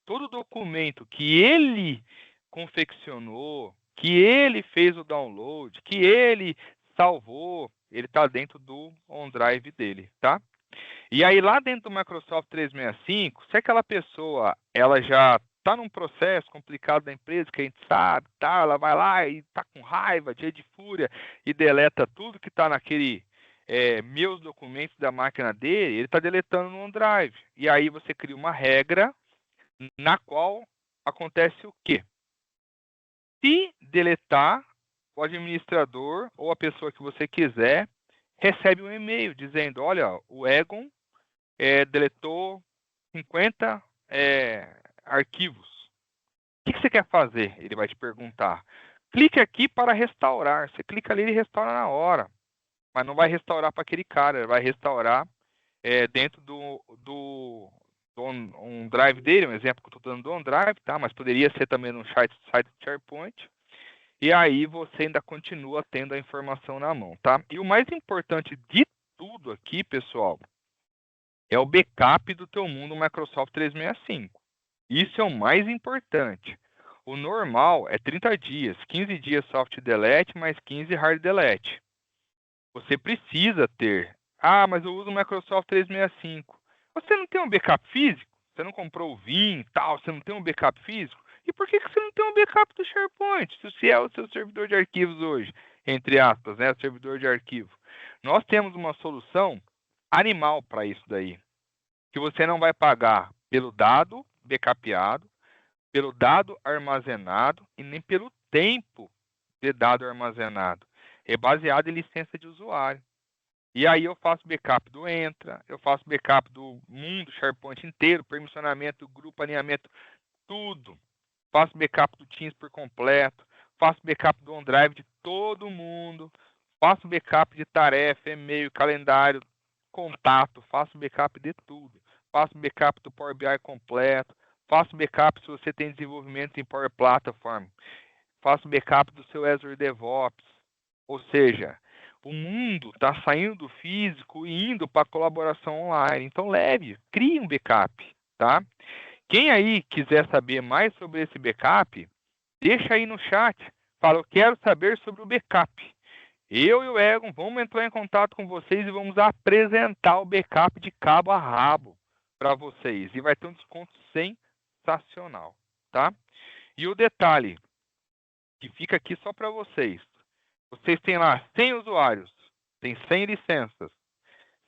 todo documento que ele confeccionou, que ele fez o download, que ele salvou, ele está dentro do OneDrive dele, tá? E aí lá dentro do Microsoft 365, se aquela pessoa ela já está num processo complicado da empresa, que a gente sabe, tá, ela vai lá e está com raiva, dia de fúria, e deleta tudo que está naquele meus documentos da máquina dele, ele está deletando no OneDrive. E aí você cria uma regra na qual acontece o quê? Se deletar, o administrador ou a pessoa que você quiser recebe um e-mail dizendo, olha, o Egon deletou 50 arquivos. O que você quer fazer? Ele vai te perguntar. Clique aqui para restaurar. Você clica ali e restaura na hora. Mas não vai restaurar para aquele cara. Ele vai restaurar dentro do OneDrive dele. Um exemplo que eu estou dando do OneDrive, tá? Mas poderia ser também no site do SharePoint. e aí você ainda continua tendo a informação na mão, tá? E o mais importante de tudo aqui, pessoal, é o backup do teu mundo Microsoft 365. Isso é o mais importante. O normal é 30 dias, 15 dias soft delete mais 15 hard delete. Você precisa ter. Ah, mas eu uso o Microsoft 365. Você não tem um backup físico? Você não comprou o Vim e tal, você não tem um backup físico? E por que você não tem um backup do SharePoint? Se é o seu servidor de arquivos hoje, entre aspas, né? Servidor de arquivo. Nós temos uma solução animal para isso daí. Que você não vai pagar pelo dado backupeado, pelo dado armazenado e nem pelo tempo de dado armazenado. É baseado em licença de usuário. E aí eu faço backup do Entra, eu faço backup do mundo SharePoint inteiro, permissionamento, grupo, alinhamento, tudo. Faço backup do Teams por completo, faço backup do OneDrive de todo mundo, faço backup de tarefa, e-mail, calendário, contato, faço backup de tudo. Faço backup do Power BI completo, faço backup se você tem desenvolvimento em Power Platform, faço backup do seu Azure DevOps. Ou seja, o mundo está saindo do físico e indo para a colaboração online. Então crie um backup, tá? Quem aí quiser saber mais sobre esse backup, deixa aí no chat. Fala, eu quero saber sobre o backup. Eu e o Egon vamos entrar em contato com vocês e vamos apresentar o backup de cabo a rabo para vocês. E vai ter um desconto sensacional, tá? E o detalhe, que fica aqui só para vocês. Vocês têm lá 100 usuários, tem 100 licenças.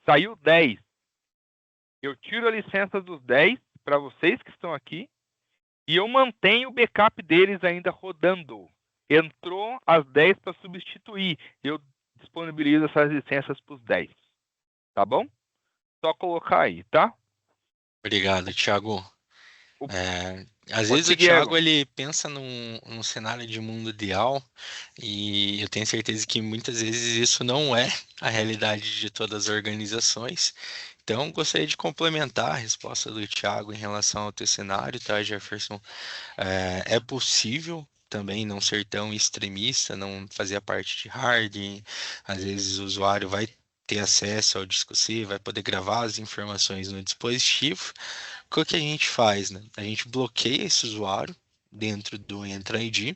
Saiu 10. Eu tiro a licença dos 10 para vocês que estão aqui e eu mantenho o backup deles ainda rodando. Entrou as 10 para substituir. Eu disponibilizo essas licenças para os 10. Tá bom? Só colocar aí, tá? Obrigado, Thiago. O- Às Pode vezes o seguir, Thiago Egon. ele pensa num cenário de mundo ideal e eu tenho certeza que muitas vezes isso não é a realidade de todas as organizações. Então, gostaria de complementar a resposta do Thiago em relação ao teu cenário, tá, Jefferson? É possível também não ser tão extremista, não fazer a parte de hardening. Às vezes o usuário vai ter acesso ao disco C, vai poder gravar as informações no dispositivo. O que a gente faz, né? A gente bloqueia esse usuário dentro do Entra ID,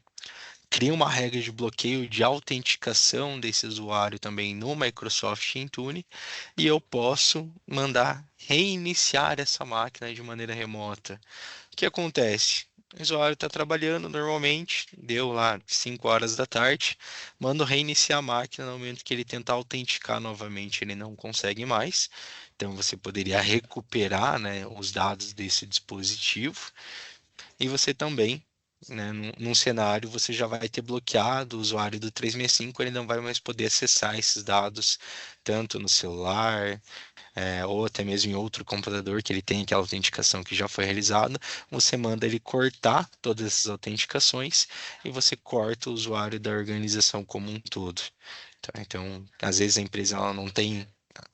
cria uma regra de bloqueio de autenticação desse usuário também no Microsoft Intune e eu posso mandar reiniciar essa máquina de maneira remota. O que acontece? O usuário está trabalhando normalmente, deu lá 5 horas da tarde, mando reiniciar a máquina. No momento que ele tentar autenticar novamente, ele não consegue mais. Então você poderia recuperar, né, os dados desse dispositivo e você também, né, num cenário, você já vai ter bloqueado o usuário do 365, ele não vai mais poder acessar esses dados tanto no celular, ou até mesmo em outro computador que ele tem aquela autenticação que já foi realizada. Você manda ele cortar todas essas autenticações e você corta o usuário da organização como um todo. Tá? Então, às vezes a empresa ela não tem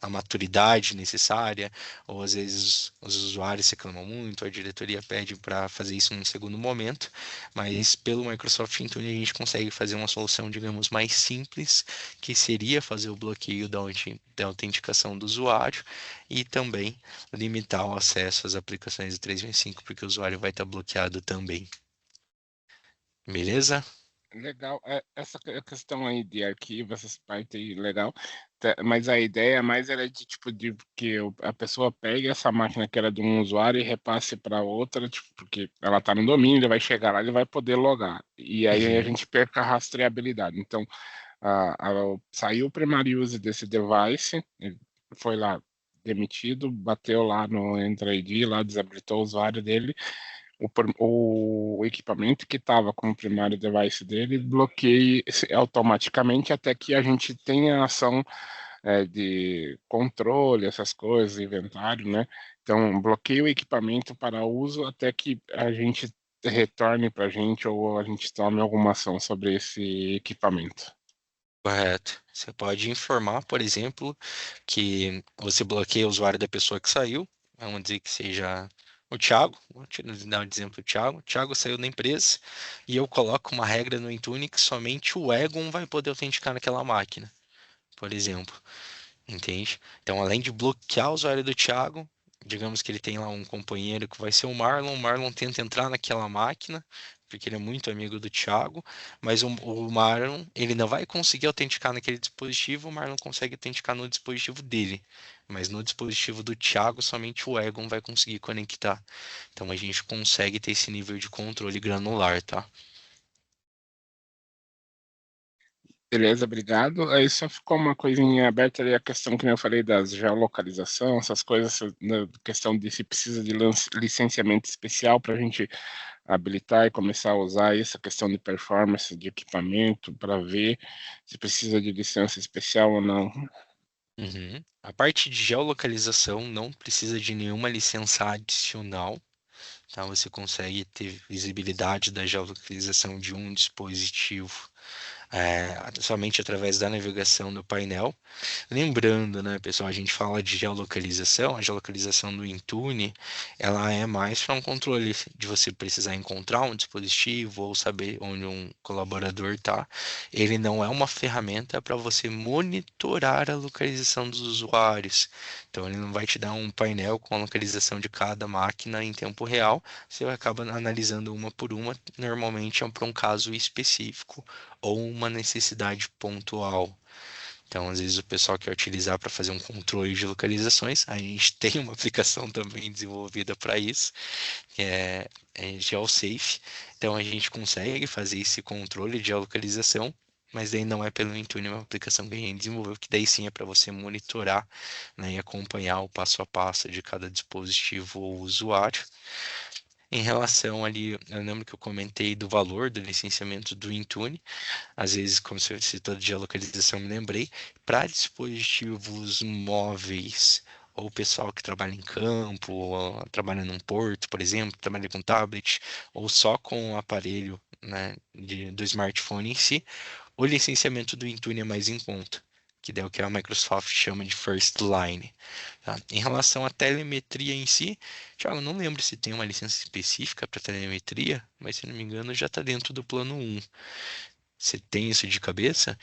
a maturidade necessária, ou às vezes os usuários reclamam muito, a diretoria pede para fazer isso num segundo momento, mas pelo Microsoft Intune a gente consegue fazer uma solução, digamos, mais simples, que seria fazer o bloqueio da autenticação do usuário e também limitar o acesso às aplicações do 365, porque o usuário vai estar bloqueado também. Beleza? Legal, essa questão aí de arquivo, essas partes aí, legal, mas a ideia mais era de tipo de que a pessoa pegue essa máquina que era de um usuário e repasse para outra, tipo, porque ela está no domínio, ele vai chegar lá, ele vai poder logar, e aí a gente perca a rastreabilidade. Então, saiu o primary use desse device, ele foi lá demitido, bateu lá no Entra ID, lá desabilitou o usuário dele, o equipamento que estava com o primário device dele bloqueia automaticamente até que a gente tenha ação de controle, essas coisas, inventário, né? Então, bloqueia o equipamento para uso até que a gente retorne para a gente ou a gente tome alguma ação sobre esse equipamento. Correto. Você pode informar, por exemplo, que você bloqueia o usuário da pessoa que saiu, vamos dizer que seja O Thiago, vou dar um exemplo, o Thiago saiu da empresa e eu coloco uma regra no Intune que somente o Egon vai poder autenticar naquela máquina, por exemplo. Entende? Então, além de bloquear o usuário do Thiago, digamos que ele tem lá um companheiro que vai ser o Marlon tenta entrar naquela máquina, porque ele é muito amigo do Thiago, mas o Marlon, ele não vai conseguir autenticar naquele dispositivo, o Marlon consegue autenticar no dispositivo dele, mas no dispositivo do Thiago, somente o Egon vai conseguir conectar. Então, a gente consegue ter esse nível de controle granular, tá? Beleza, obrigado. Aí só ficou uma coisinha aberta ali, a questão que eu falei das geolocalização, essas coisas, na questão de se precisa de licenciamento especial para a gente habilitar e começar a usar essa questão de performance de equipamento para ver se precisa de licença especial ou não. Uhum. A parte de geolocalização não precisa de nenhuma licença adicional. Tá? Você consegue ter visibilidade da geolocalização de um dispositivo somente através da navegação do painel. Lembrando, né, pessoal, a gente fala de geolocalização, a geolocalização do Intune, ela é mais para um controle de você precisar encontrar um dispositivo ou saber onde um colaborador está. Ele não é uma ferramenta para você monitorar a localização dos usuários. Então, ele não vai te dar um painel com a localização de cada máquina em tempo real. Você acaba analisando uma por uma, normalmente é para um caso específico ou uma necessidade pontual. Então, às vezes o pessoal quer utilizar para fazer um controle de localizações. A gente tem uma aplicação também desenvolvida para isso, que é GeoSafe. Então, a gente consegue fazer esse controle de geolocalização, mas daí não é pelo Intune, é uma aplicação que a gente desenvolveu, que daí sim é para você monitorar, né, e acompanhar o passo a passo de cada dispositivo ou usuário. Em relação ali, eu lembro que eu comentei do valor do licenciamento do Intune. Às vezes, como você citou de geolocalização, me lembrei, para dispositivos móveis, ou pessoal que trabalha em campo, ou trabalha num porto, por exemplo, trabalha com tablet, ou só com o aparelho, né, do smartphone em si, o licenciamento do Intune é mais em conta, que é o que a Microsoft chama de First Line. Tá? Em relação à telemetria em si, Thiago, não lembro se tem uma licença específica para telemetria, mas se não me engano já está dentro do plano 1. Você tem isso de cabeça?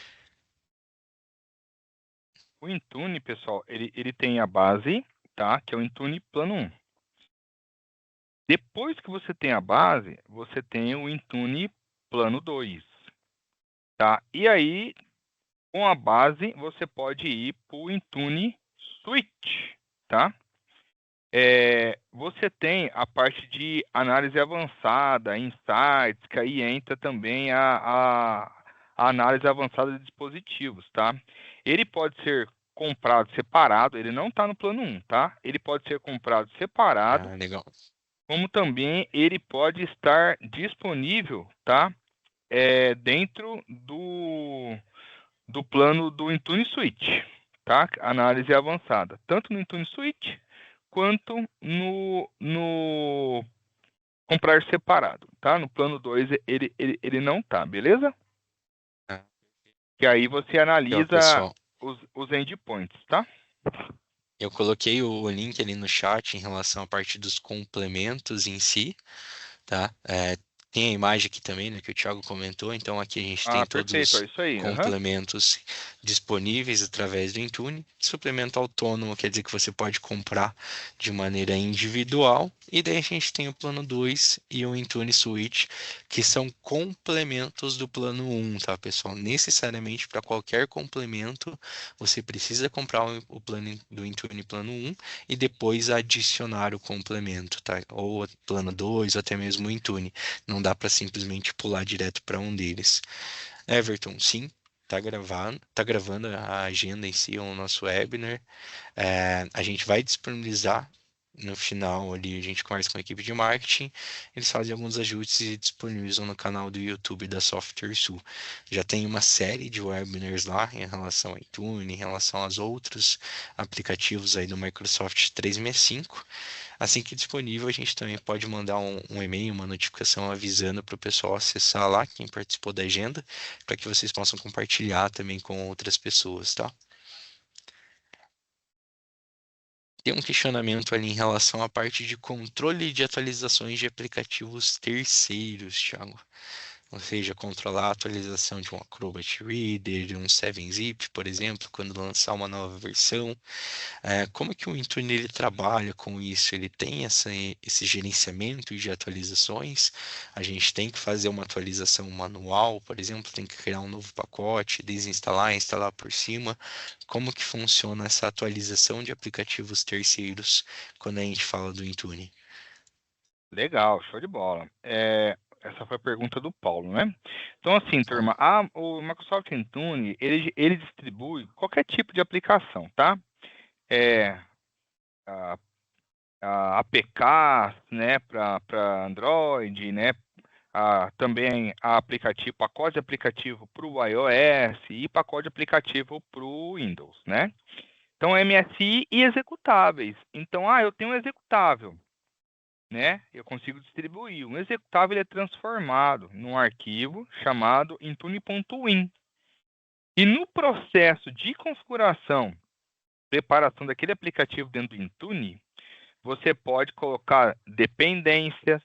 O Intune, pessoal, ele tem a base, tá? Que é o Intune Plano 1. Depois que você tem a base, você tem o Intune Plano 2, tá? E aí, com a base, você pode ir para o Intune Suite, tá? Você tem a parte de análise avançada, insights, que aí entra também a análise avançada de dispositivos, tá? Ele pode ser comprado separado, ele não está no plano 1, tá? Ele pode ser comprado separado, Ah, legal. como também ele pode estar disponível, tá? Dentro do plano do Intune Suite, tá? Análise avançada, tanto no Intune Suite quanto no comprar separado, tá? No plano 2 ele não tá, beleza? Ah, Que aí você legal, analisa pessoal. os endpoints, tá? Eu coloquei o link ali no chat em relação à parte dos complementos em si, tá? Tem a imagem aqui também, né, que o Thiago comentou. Então aqui a gente tem Ah, todos perfeito, é os isso aí. Aham. complementos disponíveis através do Intune. Suplemento autônomo quer dizer que você pode comprar de maneira individual. E daí a gente tem o plano 2 e o Intune Suite, que são complementos do plano 1, tá, pessoal? Necessariamente para qualquer complemento, você precisa comprar o plano do Intune plano 1 e depois adicionar o complemento, tá? Ou plano 2 ou até mesmo o Intune. Não dá para simplesmente pular direto para um deles. Everton, sim, tá gravando a agenda em si, o nosso webinar. A gente vai disponibilizar no final ali, a gente conversa com a equipe de marketing, eles fazem alguns ajustes e disponibilizam no canal do YouTube da Software Sul. Já tem uma série de webinars lá em relação ao iTunes, em relação aos outros aplicativos aí do Microsoft 365. Assim que disponível, a gente também pode mandar um e-mail, uma notificação avisando para o pessoal acessar lá, quem participou da agenda, para que vocês possam compartilhar também com outras pessoas, tá? Tem um questionamento ali em relação à parte de controle de atualizações de aplicativos terceiros, Thiago. Ou seja, controlar a atualização de um Acrobat Reader, de um 7-Zip, por exemplo, quando lançar uma nova versão. Como que o Intune ele trabalha com isso? Ele tem esse gerenciamento de atualizações? A gente tem que fazer uma atualização manual, por exemplo, tem que criar um novo pacote, desinstalar, instalar por cima. Como que funciona essa atualização de aplicativos terceiros quando a gente fala do Intune? Legal, show de bola. Essa foi a pergunta do Paulo, né? Então, assim, turma, o Microsoft Intune, ele distribui qualquer tipo de aplicação, tá? APKs, né, para Android, né? Também pacote de aplicativo para o iOS e pacote de aplicativo para o Windows, né? Então, MSI e executáveis. Então, eu tenho um executável, né? Eu consigo distribuir. Um executável ele é transformado num arquivo chamado intune.win. E no processo de configuração, preparação daquele aplicativo dentro do Intune, você pode colocar dependências,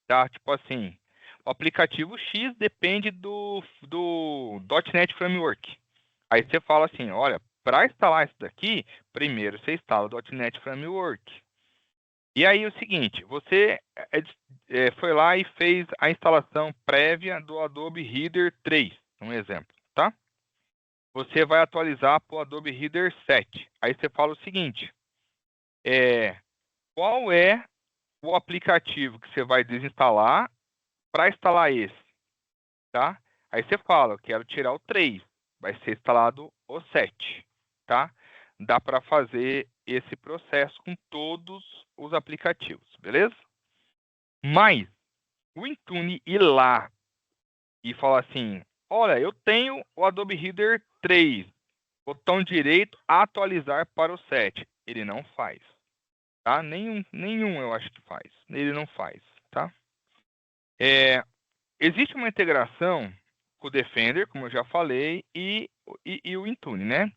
tá? Tipo assim, o aplicativo X depende do .NET Framework. Aí você fala assim, olha, para instalar isso daqui, primeiro você instala o .NET Framework. E aí o seguinte, você foi lá e fez a instalação prévia do Adobe Reader 3, um exemplo, tá? Você vai atualizar para o Adobe Reader 7. Aí você fala o seguinte, qual é o aplicativo que você vai desinstalar para instalar esse, tá? Aí você fala, eu quero tirar o 3, vai ser instalado o 7, tá? Dá para fazer esse processo com todos os aplicativos, beleza? Mas o Intune ir lá e falar assim, olha, eu tenho o Adobe Reader 3, botão direito, atualizar para o 7. Ele não faz, tá? Nenhum eu acho que faz. Ele não faz, tá? Existe uma integração com o Defender, como eu já falei, e o Intune, né?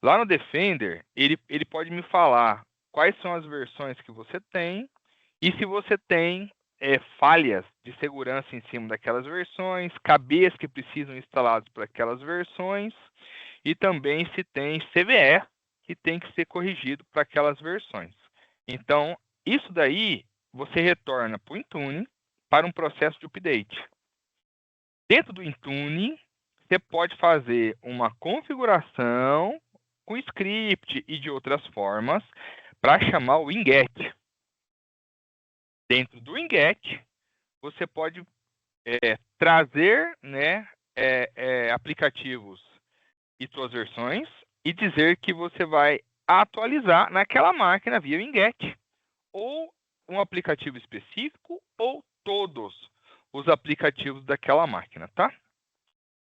Lá no Defender, ele pode me falar quais são as versões que você tem e se você tem falhas de segurança em cima daquelas versões, cabeças que precisam instalados para aquelas versões e também se tem CVE que tem que ser corrigido para aquelas versões. Então, isso daí você retorna para o Intune para um processo de update. Dentro do Intune, você pode fazer uma configuração com script e de outras formas para chamar o winget. Dentro do winget, você pode trazer, né, aplicativos e suas versões e dizer que você vai atualizar naquela máquina via winget ou um aplicativo específico ou todos os aplicativos daquela máquina, tá?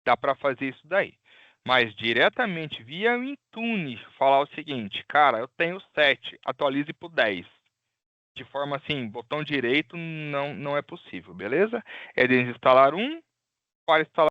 Dá para fazer isso daí. Mas diretamente via o Intune, falar o seguinte, cara, eu tenho 7, atualize para o 10. De forma assim, botão direito não é possível, beleza? É desinstalar um para instalar